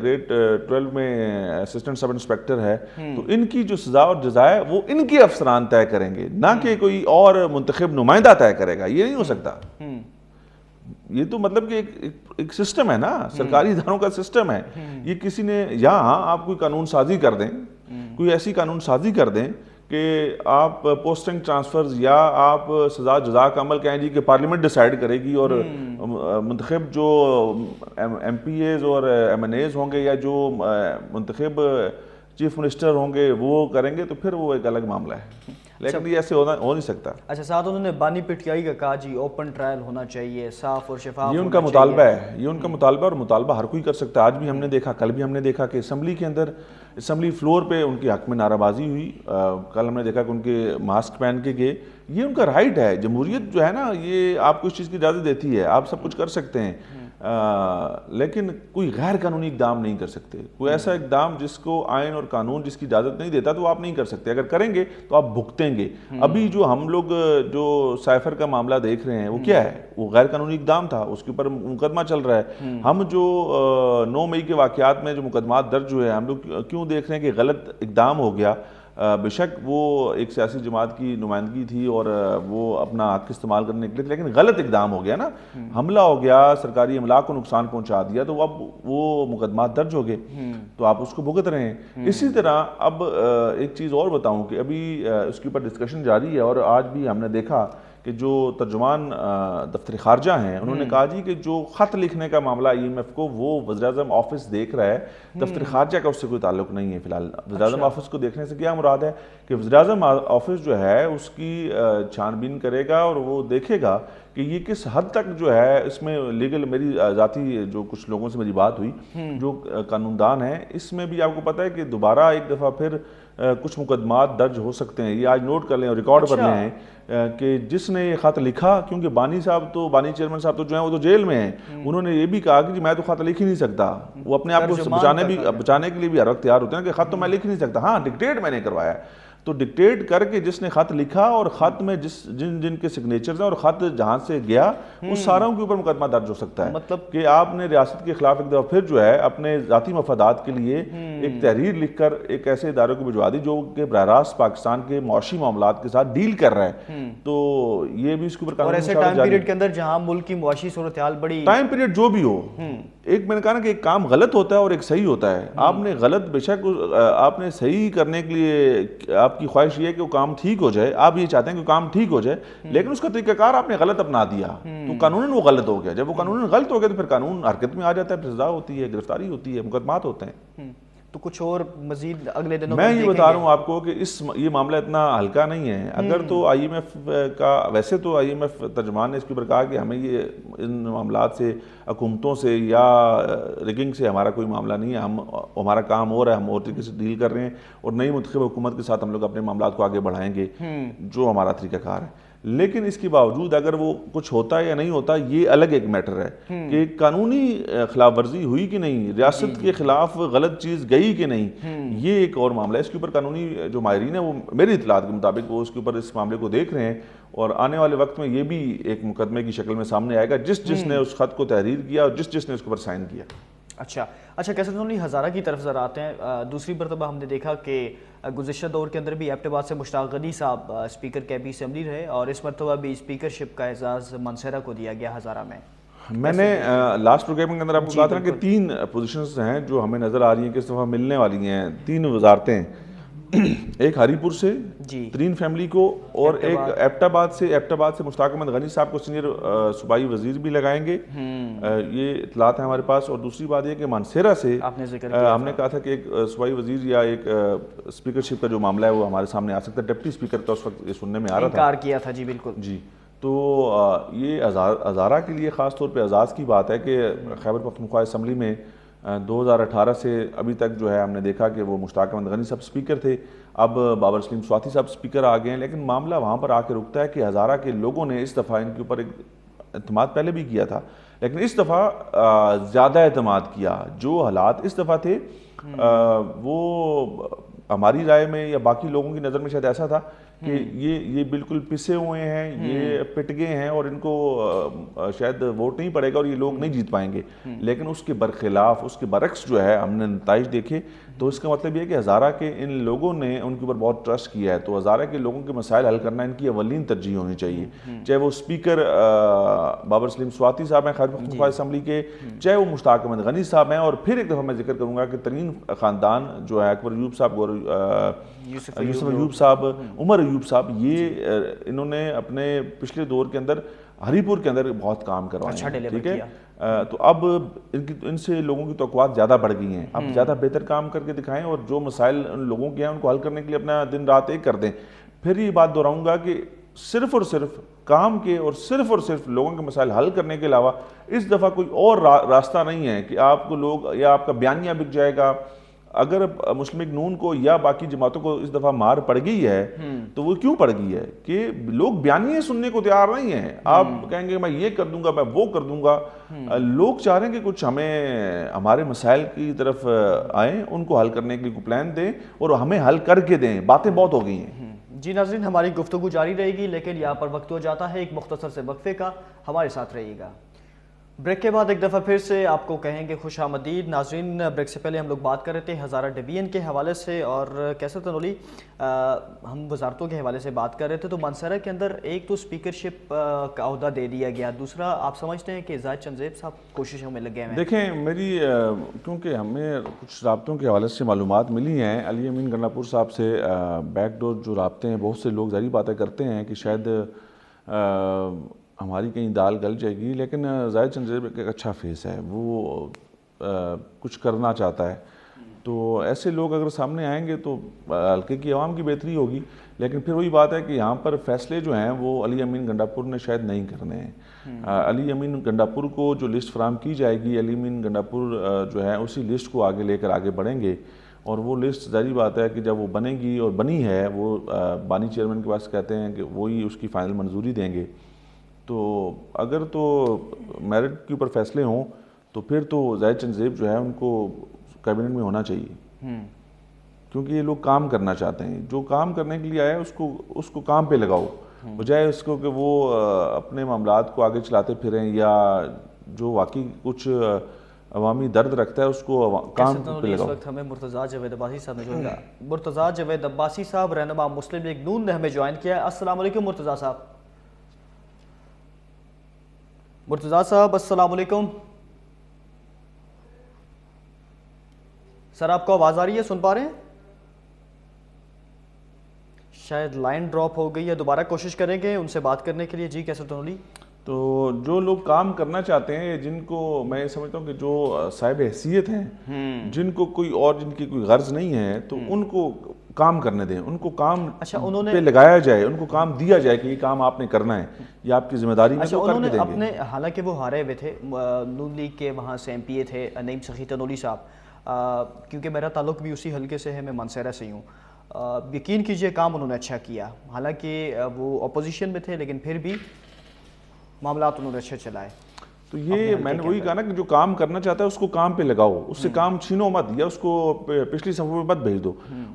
Speaker 1: گریڈ 12 میں اسسٹنٹ سب انسپیکٹر ہے, تو ان کی جو سزا اور جزا ہے وہ ان کے افسران طے کریں گے, نہ کہ کوئی اور منتخب نمائندہ طے کرے گا. یہ نہیں ہو سکتا. یہ تو مطلب کہ ایک سسٹم ہے نا, سرکاری اداروں کا سسٹم ہے. یہ کسی نے یہاں آپ کوئی قانون سازی کر دیں, کوئی ایسی قانون سازی کر دیں کہ آپ پوسٹنگ ٹرانسفرز یا آپ سزا جزا کا عمل کہیں جی کہ پارلیمنٹ ڈیسائیڈ کرے گی, اور منتخب جو ایم پی ایز اور ایم این ایز ہوں گے یا جو منتخب چیف منسٹر ہوں گے وہ کریں گے, تو پھر وہ ایک الگ معاملہ ہے. لیکن یہ ایسے ہو نہیں سکتا.
Speaker 2: اچھا, ساتھ انہوں نے بانی پی ٹی آئی کا کہا جی اوپن ٹرائل ہونا چاہیے, صاف اور شفاف.
Speaker 1: یہ ان کا مطالبہ ہے, یہ ان کا مطالبہ, اور مطالبہ ہر کوئی کر سکتا ہے. آج بھی ہم نے دیکھا, کل بھی ہم نے دیکھا کہ اسمبلی کے اندر, اسمبلی فلور پہ ان کے حق میں نعرہ بازی ہوئی. کل ہم نے دیکھا کہ ان کے ماسک پہن کے گئے. یہ ان کا رائٹ ہے. جمہوریت جو ہے نا, یہ آپ کو اس چیز کی اجازت دیتی ہے, آپ سب کچھ کر سکتے ہیں, لیکن کوئی غیر قانونی اقدام نہیں کر سکتے. کوئی ایسا اقدام جس کو آئین اور قانون جس کی اجازت نہیں دیتا تو آپ نہیں کر سکتے. اگر کریں گے تو آپ بھگتیں گے. ابھی جو ہم لوگ جو سائفر کا معاملہ دیکھ رہے ہیں وہ کیا ہے؟ وہ غیر قانونی اقدام تھا, اس کے اوپر مقدمہ چل رہا ہے. ہم جو 9 مئی کے واقعات میں جو مقدمات درج ہوئے ہیں, ہم لوگ کیوں دیکھ رہے ہیں کہ غلط اقدام ہو گیا؟ بے شک وہ ایک سیاسی جماعت کی نمائندگی تھی اور وہ اپنا حق استعمال کرنے کے لیے, لیکن غلط اقدام ہو گیا نا, حملہ ہو گیا, سرکاری املاک کو نقصان پہنچا دیا, تو اب وہ مقدمات درج ہو گئے, تو آپ اس کو بھگت رہے ہیں. اسی طرح اب ایک چیز اور بتاؤں کہ ابھی اس کے اوپر ڈسکشن جاری ہے, اور آج بھی ہم نے دیکھا کہ جو ترجمان دفتر خارجہ ہیں انہوں نے کہا جی کہ جو خط لکھنے کا معاملہ ای ایم ایف کو وہ وزیراعظم آفس دیکھ رہا ہے, دفتر خارجہ کا اس سے کوئی تعلق نہیں ہے فی الحال. وزیراعظم آفس کو دیکھنے سے کیا مراد ہے کہ وزیراعظم آفس جو ہے اس کی چھان بین کرے گا اور وہ دیکھے گا کہ یہ کس حد تک جو ہے اس میں لیگل. میری ذاتی جو کچھ لوگوں سے میری بات ہوئی جو قانون دان ہیں, اس میں بھی آپ کو پتہ ہے کہ دوبارہ ایک دفعہ پھر کچھ مقدمات درج ہو سکتے ہیں. یہ آج نوٹ کر لیں اور ریکارڈ کر لیں کہ جس نے یہ خط لکھا, کیونکہ بانی چیئرمین صاحب تو جو ہیں وہ تو جیل میں ہیں, انہوں نے یہ بھی کہا کہ میں تو خط لکھ ہی نہیں سکتا. وہ اپنے آپ کو بچانے کے لیے بھی ہر وقت تیار ہوتے ہیں کہ خط تو میں لکھ نہیں سکتا, ہاں ڈکٹیٹ میں نے کروایا. تو ڈکٹیٹ کر کے جس نے خط لکھا اور خط میں جن کے سگنیچرز ہیں اور خط جہاں سے گیا اس ساروں کے اوپر مقدمہ درج ہو سکتا ہے. مطلب کہ آپ نے ریاست کے خلاف ایک دفعہ پھر جو ہے اپنے ذاتی مفادات کے لیے ایک تحریر لکھ کر ایک ایسے ادارے کو بھجوا دی جو کہ براہ راست پاکستان کے معاشی معاملات کے ساتھ ڈیل کر رہا ہے. تو یہ بھی اس کے اوپر
Speaker 2: اور ایسے ٹائم پیریڈ کے اندر جہاں ملک کی معاشی صورتحال بڑی
Speaker 1: ٹائم پیریڈ جو بھی ہو, ایک میں نے کہا نا کہ ایک کام غلط ہوتا ہے اور ایک صحیح ہوتا ہے. آپ نے غلط بے شک آپ نے صحیح کرنے کے لیے آپ کی خواہش یہ ہے کہ وہ کام ٹھیک ہو جائے, آپ یہ چاہتے ہیں کہ وہ کام ٹھیک ہو جائے, لیکن اس کا طریقہ کار آپ نے غلط اپنا دیا تو قانوناً وہ غلط ہو گیا. جب وہ قانوناً غلط ہو گیا تو پھر قانون حرکت میں آ جاتا ہے, پھر سزا ہوتی ہے, گرفتاری ہوتی ہے, مقدمات ہوتے ہیں.
Speaker 2: تو کچھ اور مزید اگلے دنوں
Speaker 1: میں یہ بتا رہا ہوں آپ کو کہ یہ معاملہ اتنا ہلکا نہیں ہے. اگر تو آئی ایم ایف کا, ویسے تو آئی ایم ایف ترجمان نے اس کے اوپر کہا کہ ہمیں یہ ان معاملات سے, حکومتوں سے یا ریگنگ سے ہمارا کوئی معاملہ نہیں ہے, ہمارا کام اور ہے, ہم اور طریقے سے ڈیل کر رہے ہیں اور نئی منتخب حکومت کے ساتھ ہم لوگ اپنے معاملات کو آگے بڑھائیں گے جو ہمارا طریقہ کار ہے. لیکن اس کے باوجود اگر وہ کچھ ہوتا ہے یا نہیں ہوتا, یہ الگ ایک میٹر ہے کہ قانونی خلاف ورزی ہوئی کہ نہیں, ریاست کے خلاف غلط چیز گئی کہ نہیں, یہ ایک اور معاملہ ہے. اس کے اوپر قانونی جو ماہرین ہیں وہ میری اطلاعات کے مطابق وہ اس کے اوپر اس معاملے کو دیکھ رہے ہیں, اور آنے والے وقت میں یہ بھی ایک مقدمے کی شکل میں سامنے آئے گا جس نے اس خط کو تحریر کیا اور جس نے اس کے اوپر سائن کیا.
Speaker 2: اچھا کیسے تو نہیں, ہزارہ کی طرف ذرا آتے ہیں. دوسری مرتبہ ہم نے دیکھا کہ گزشتہ دور کے اندر بھی ایبٹ آباد سے مشتاق غنی صاحب اسپیکر کیبی اسمبلی رہے, اور اس مرتبہ بھی اسپیکرشپ کا اعزاز منصیرہ کو دیا گیا ہزارہ میں.
Speaker 1: میں نے لاسٹ پروگرام کے اندر آپ کو کہا تھا کہ 3 پوزیشنز ہیں جو ہمیں نظر آ رہی ہیں کہ اس دفعہ ملنے والی ہیں. 3 وزارتیں, ایک ہری پور سے ترین فیملی کو, اور ایک ایبٹ آباد سے مشتاق احمد غنی صاحب کو سینئر صوبائی وزیر بھی لگائیں گے, یہ اطلاعات ہیں ہمارے پاس. اور دوسری بات یہ کہ مانسیرہ سے ہم نے کہا تھا کہ ایک صوبائی وزیر یا ایک اسپیکرشپ کا جو معاملہ ہے وہ ہمارے سامنے آ سکتا ہے. ڈپٹی اسپیکر کا اس وقت یہ سننے میں آ رہا تھا,
Speaker 2: انکار کیا تھا. جی بالکل.
Speaker 1: جی, تو یہ ہزارہ کے لیے خاص طور پہ اعزاز کی بات ہے کہ خیبر پختونخوا اسمبلی میں 2018 سے ابھی تک جو ہے ہم نے دیکھا کہ وہ مشتاق احمد غنی صاحب اسپیکر تھے, اب بابر سلیم سواتی صاحب اسپیکر آ گئے ہیں. لیکن معاملہ وہاں پر آ کے رکتا ہے کہ ہزارہ کے لوگوں نے اس دفعہ ان کے اوپر ایک اعتماد پہلے بھی کیا تھا, لیکن اس دفعہ زیادہ اعتماد کیا. جو حالات اس دفعہ تھے وہ ہماری رائے میں یا باقی لوگوں کی نظر میں شاید ایسا تھا کہ یہ بالکل پسے ہوئے ہیں, یہ پٹ گئے ہیں اور ان کو شاید ووٹ نہیں پڑے گا اور یہ لوگ نہیں جیت پائیں گے. لیکن اس کے برخلاف, اس کے برعکس جو ہے ہم نے نتائج دیکھے, تو اس کا مطلب یہ ہے کہ ہزارہ کے ان لوگوں نے ان کے اوپر بہت ٹرسٹ کیا ہے. تو ہزارہ کے لوگوں کے مسائل حل کرنا ان کی اولین ترجیح ہونی چاہیے, چاہے وہ اسپیکر بابر سلیم سواتی صاحب ہیں خیبر پختونخوا اسمبلی کے, چاہے وہ مشتاق احمد غنی صاحب ہیں. اور پھر ایک دفعہ میں ذکر کروں گا کہ ترین خاندان جو ہے اکبر ایوب صاحب, یوسف ایوب صاحب, عمر ایوب صاحب, یہ انہوں نے اپنے پچھلے دور کے اندر ہری پور کے اندر بہت کام کروائے ہیں. ٹھیک ہے, تو اب ان سے لوگوں کی توقعات زیادہ بڑھ گئی ہیں. اب زیادہ بہتر کام کر کے دکھائیں اور جو مسائل ان لوگوں کے ہیں ان کو حل کرنے کے لیے اپنا دن رات ایک کر دیں. پھر یہ بات دہراؤں گا کہ صرف اور صرف کام کے اور صرف لوگوں کے مسائل حل کرنے کے علاوہ اس دفعہ کوئی اور راستہ نہیں ہے کہ آپ کو لوگ یا آپ کا بیانیہ بک جائے گا. اگر مسلم لیگ نون کو یا باقی جماعتوں کو اس دفعہ مار پڑ گئی ہے تو وہ کیوں پڑ گئی ہے کہ لوگ بیانیے سننے کو تیار نہیں ہیں. آپ کہیں گے میں یہ کر دوں گا, میں وہ کر دوں گا. لوگ چاہ رہے ہیں کہ کچھ ہمیں ہمارے مسائل کی طرف آئیں, ان کو حل کرنے کے لیے پلان دیں اور ہمیں حل کر کے دیں. باتیں بہت ہو گئی ہیں.
Speaker 2: جی ناظرین, ہماری گفتگو جاری رہے گی, لیکن یہاں پر وقت ہو جاتا ہے ایک مختصر سے وقفے کا. ہمارے ساتھ رہیے گا. بریک کے بعد ایک دفعہ پھر سے آپ کو کہیں گے خوش آمدید. ناظرین, بریک سے پہلے ہم لوگ بات کر رہے تھے ہزارہ ڈویژن کے حوالے سے, اور کیسر تنولی ہم وزارتوں کے حوالے سے بات کر رہے تھے. تو منصیرہ کے اندر ایک تو اسپیکرشپ کا عہدہ دے دیا گیا, دوسرا آپ سمجھتے ہیں کہ زاہد چنزیب صاحب کوششوں میں لگے ہیں؟
Speaker 1: دیکھیں, میری کیونکہ ہمیں کچھ رابطوں کے حوالے سے معلومات ملی ہیں, علی امین گنڈاپور صاحب سے بیک ڈور جو رابطے ہیں, بہت سے لوگ ظاہری باتیں کرتے ہیں کہ شاید ہماری کہیں دال گل جائے گی, لیکن زاہد چنزیب ایک اچھا فیس ہے, وہ کچھ کرنا چاہتا ہے. تو ایسے لوگ اگر سامنے آئیں گے تو حلقے کی عوام کی بہتری ہوگی. لیکن پھر وہی بات ہے کہ یہاں پر فیصلے جو ہیں وہ علی امین گنڈاپور نے شاید نہیں کرنے ہیں. علی امین گنڈاپور کو جو لسٹ فراہم کی جائے گی, علی امین گنڈاپور جو ہے اسی لسٹ کو آگے لے کر آگے بڑھیں گے. اور وہ لسٹ ظاہری بات ہے کہ جب وہ بنے گی, اور بنی ہے, وہ بانی چیئرمین کے پاس کہتے ہیں کہ وہی اس کی فائنل منظوری دیں گے. تو اگر تو میرٹ کے اوپر فیصلے ہوں تو پھر تو زاہد چنزیب جو ہے ان کو کیبنٹ میں ہونا چاہیے, کیونکہ یہ لوگ کام کرنا چاہتے ہیں. جو کام کرنے کے لیے آئے اس کو کام پہ لگاؤ, بجائے اس کو کہ وہ اپنے معاملات کو آگے چلاتے پھریں, یا جو واقعی کچھ عوامی درد رکھتا ہے اس کو کام پہ لگاؤ.
Speaker 2: اس وقت ہمیں مرتضیٰ جاوید عباسی صاحب نے جوائن کیا. مرتضیٰ جاوید عباسی صاحب رہنما مسلم لیگ نون نے ہمیں جوائن کیا ہے. السلام علیکم مرتضیٰ صاحب. مرتضیٰ صاحب السلام علیکم. سر آپ کو آواز آ رہی ہے, سن پا رہے ہیں؟ شاید لائن ڈراپ ہو گئی ہے, دوبارہ کوشش کریں گے ان سے بات کرنے کے لیے. جی کیسر تنولی.
Speaker 1: تو جو لوگ کام کرنا چاہتے ہیں، جن کو میں سمجھتا ہوں کہ جو صاحب حیثیت ہیں، جن کو کوئی اور جن کی کوئی غرض نہیں ہے، تو ان کو کام کرنے دیں، ان کو کام پہ لگایا جائے، ان کو کام دیا جائے کہ یہ کام آپ نے کرنا ہے، یہ آپ کی ذمہ داری ہے، وہ کر کے دیں گے۔
Speaker 2: حالانکہ وہ ہارے ہوئے تھے، نون لیگ کے وہاں سے ایم پی اے تھے نعیم سخی تنولی صاحب، کیونکہ میرا تعلق بھی اسی حلقے سے ہے، میں مانسہرہ سے ہوں، یقین کیجئے کام انہوں نے اچھا کیا، حالانکہ وہ اپوزیشن میں تھے لیکن پھر بھی معاملات انہوں نے اچھے چلائے۔
Speaker 1: تو یہ میں نے وہی کہا نا کہ جو کام کرنا چاہتا ہے اس کو کام پہ لگاؤ، اس سے کام چھینو مت، یا اس کو پچھلی صفوں میں مت بھیج دو،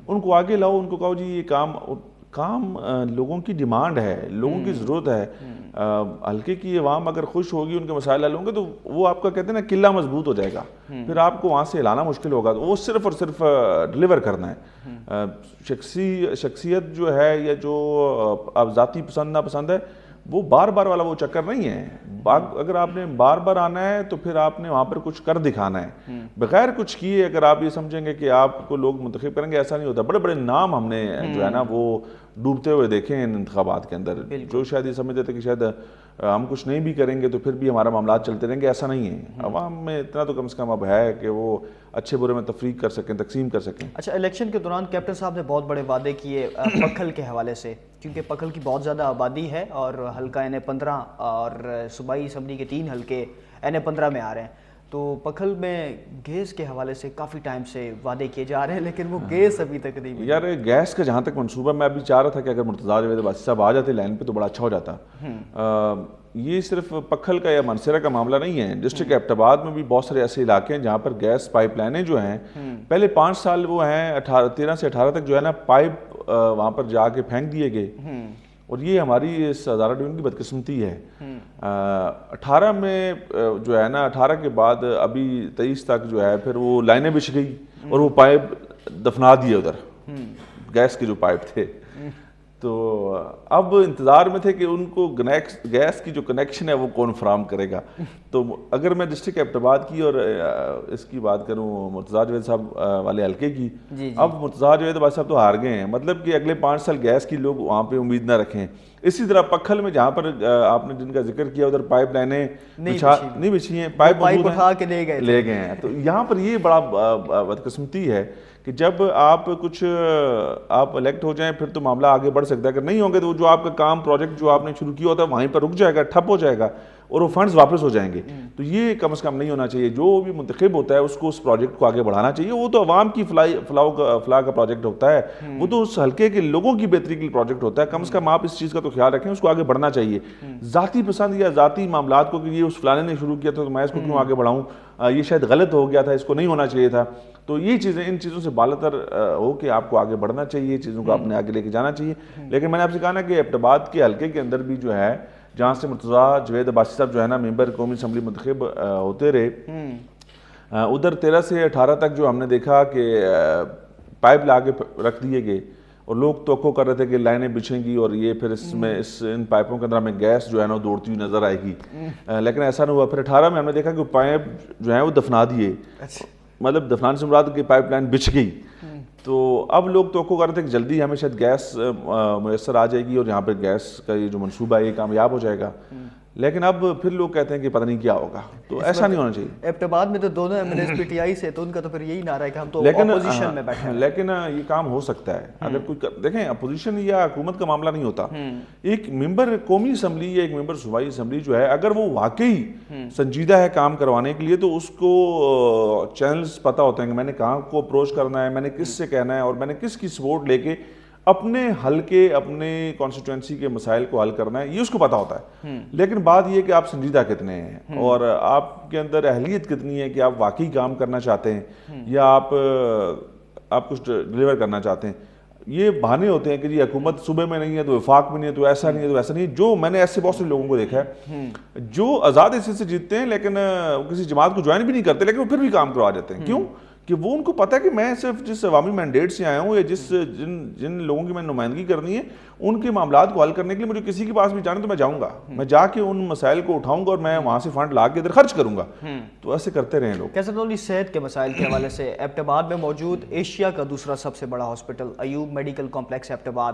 Speaker 1: ان کو آگے لاؤ، ان کو کہو جی یہ کام لوگوں کی ڈیمانڈ ہے، لوگوں کی ضرورت ہے، حلقے کی عوام اگر خوش ہوگی، ان کے مسائل حل ہوں گے تو وہ آپ کا کہتے ہیں نا قلعہ مضبوط ہو جائے گا، پھر آپ کو وہاں سے ہلانا مشکل ہوگا، وہ صرف اور صرف ڈلیور کرنا ہے۔ شخصیت جو ہے یا جو آپ ذاتی پسند ناپسند ہے، وہ بار بار والا وہ چکر نہیں ہے، اگر آپ نے بار بار آنا ہے تو پھر آپ نے وہاں پر کچھ کر دکھانا ہے، بغیر کچھ کیے اگر آپ یہ سمجھیں گے کہ آپ کو لوگ منتخب کریں گے، ایسا نہیں ہوتا۔ بڑے بڑے نام ہم نے جو ہے نا وہ ڈوبتے ہوئے دیکھے ہیں ان انتخابات کے اندر، جو شاید یہ سمجھتے تھے کہ شاید ہم کچھ نہیں بھی کریں گے تو پھر بھی ہمارا معاملات چلتے رہیں گے، ایسا نہیں ہے۔ عوام میں اتنا تو کم سے کم اب ہے کہ وہ اچھے برے میں تفریق کر سکیں، تقسیم کر سکیں۔
Speaker 2: اچھا، الیکشن کے دوران کیپٹن صاحب نے بہت بڑے وعدے کیے پکھل کے حوالے سے، کیونکہ پکھل کی بہت زیادہ آبادی ہے اور حلقہ این-15 اور صوبائی اسمبلی کے 3 حلقے این-15 میں آ رہے ہیں، تو پکھل میں گیس کے حوالے سے کافی ٹائم سے وعدے کیے جا رہے ہیں لیکن وہ گیس ابھی تک نہیں ملی۔
Speaker 1: یار گیس کا جہاں تک منصوبہ، میں ابھی چاہ رہا تھا کہ اگر مرتضیٰ جاوید عباسی صاحب آ جاتے لائن پہ تو بڑا اچھا ہو جاتا۔ یہ صرف پکھل کا یا مانسہرہ کا معاملہ نہیں ہے، ڈسٹرکٹ ایبٹ آباد میں بھی بہت سارے ایسے علاقے ہیں جہاں پر گیس پائپ لائنیں جو ہیں، پہلے 5 سال وہ ہیں 13 سے 18 تک جو ہے نا پائپ وہاں پر جا کے پھینک دیے گئے، اور یہ ہماری اس ہزارہ ڈویژن کی بدقسمتی ہے۔ 18 میں جو ہے نا 18 کے بعد ابھی 23 تک جو ہے پھر وہ لائنیں بچھ گئی اور وہ پائپ دفنا دیے ادھر، گیس کے جو پائپ تھے، تو اب انتظار میں تھے کہ ان کو گیس کی جو کنیکشن ہے وہ کون فراہم کرے گا۔ تو اگر میں ڈسٹرکٹ ایبٹ آباد کی اور اس کی بات کروں مرتضیٰ جاوید صاحب والے حلقے کی، اب مرتضیٰ جاوید عباسی صاحب تو ہار گئے ہیں، مطلب کہ اگلے 5 سال گیس کی لوگ وہاں پہ امید نہ رکھیں۔ اسی طرح پکھل میں جہاں پر آپ نے جن کا ذکر کیا ادھر پائپ لائنیں نہیں بچھی ہیں، پائپ
Speaker 2: اٹھا کے لے
Speaker 1: گئے ہیں، تو یہاں پر یہ بڑا بدقسمتی ہے کہ جب آپ الیکٹ ہو جائیں پھر تو معاملہ آگے بڑھ سکتا ہے، اگر نہیں ہوں گے تو جو آپ کا کام پروجیکٹ جو آپ نے شروع کیا ہوتا ہے وہیں پر رک جائے گا، ٹھپ ہو جائے گا اور وہ فنڈز واپس ہو جائیں گے۔ تو یہ کم از کم نہیں ہونا چاہیے، جو بھی منتخب ہوتا ہے اس کو اس پروجیکٹ کو آگے بڑھانا چاہیے، وہ تو عوام کی فلاح کا پروجیکٹ ہوتا ہے، وہ تو اس حلقے کے لوگوں کی بہتری کے لیے پروجیکٹ ہوتا ہے، کم از کم آپ اس چیز کا تو خیال رکھیں، اس کو آگے بڑھنا چاہیے۔ ذاتی پسند یا ذاتی معاملات کو کہ یہ اس فلانے نے شروع کیا تھا تو میں اس کو کیوں آگے بڑھاؤں، یہ شاید غلط ہو گیا تھا، اس کو نہیں ہونا چاہیے تھا، تو یہ چیزیں ان چیزوں سے بالاتر ہو کہ آپ کو آگے بڑھنا چاہیے، چیزوں کو آپ نے آگے لے کے جانا چاہیے۔ لیکن میں نے آپ سے کہا نا کہ ایبٹ آباد کے حلقے کے اندر بھی جو ہے جہاں سے مرتضیٰ جاوید عباسی صاحب جو ہے نا ممبر قومی اسمبلی منتخب ہوتے رہے، ادھر 13 سے 18 تک جو ہم نے دیکھا کہ پائپ لا کے رکھ دیے گئے اور لوگ توقع کر رہے تھے کہ لائنیں بچھیں گی اور یہ پھر ان پائپوں کے اندر ہمیں گیس جو ہے نا دوڑتی ہوئی نظر آئے گی، لیکن ایسا نہیں ہوا۔ پھر 18 میں ہم نے دیکھا کہ پائپ جو ہیں وہ دفنا دیے، مطلب دفنان سے مراد کی پائپ لائن بچھ گئی، تو اب لوگ توقع کر رہے تھے کہ جلدی ہمیں شاید گیس میسر آ جائے گی اور یہاں پہ گیس کا یہ جو منصوبہ ہے یہ کامیاب ہو جائے گا، لیکن اب پھر لوگ کہتے ہیں کہ پتہ نہیں کیا ہوگا، تو ایسا نہیں ہونا چاہیے۔
Speaker 2: ایبٹ آباد میں تو دونوں M L As P T I سے، تو ان کا تو پھر یہی نعرہ ہے کہ ہم تو اپوزیشن میں بیٹھے ہیں،
Speaker 1: لیکن یہ کام ہو سکتا ہے اگر کوئی دیکھیں، اپوزیشن یا حکومت کا معاملہ نہیں ہوتا، ایک ممبر قومی اسمبلی یا ایک ممبر صوبائی اسمبلی جو ہے اگر وہ واقعی سنجیدہ ہے کام کروانے کے لیے تو اس کو چینلز پتہ ہوتے ہیں کہ میں نے کہاں کو اپروچ کرنا ہے، میں نے کس سے کہنا ہے اور میں نے کس کی سپورٹ لے کے اپنے حلقے اپنے کانسٹیٹوئنسی کے مسائل کو حل کرنا ہے، یہ اس کو پتا ہوتا ہے۔ لیکن بات یہ کہ آپ سنجیدہ کتنے ہیں اور آپ کے اندر اہلیت کتنی ہے کہ آپ واقعی کام کرنا چاہتے ہیں یا آپ کچھ ڈلیور کرنا چاہتے ہیں۔ یہ بہانے ہوتے ہیں کہ جی حکومت صوبے میں نہیں ہے تو وفاق میں نہیں ہے تو ایسا نہیں ہے تو ایسا نہیں ہے، جو میں نے ایسے بہت سے لوگوں کو دیکھا ہے جو آزاد حیثیت سے جیتتے ہیں لیکن کسی جماعت کو جوائن بھی نہیں کرتے لیکن وہ پھر بھی کام کروا دیتے ہیں۔ کیوں؟ کہ وہ ان کو پتہ ہے کہ میں صرف جس عوامی مینڈیٹ سے آیا ہوں یا جن لوگوں کی میں نمائندگی کرنی ہے ان کے معاملات کو حل کرنے کے لیے مجھے کسی کے پاس بھی جانا تو میں جاؤں گا، میں جا کے ان مسائل کو اٹھاؤں گا اور میں وہاں سے فنڈ لا کے ادھر خرچ کروں گا، تو ایسے کرتے رہیں لوگ۔
Speaker 2: کیسے تو صحت کے مسائل کے حوالے سے ایبٹ آباد میں موجود ایشیا کا دوسرا سب سے بڑا hospital Ayub medical complex Abbottabad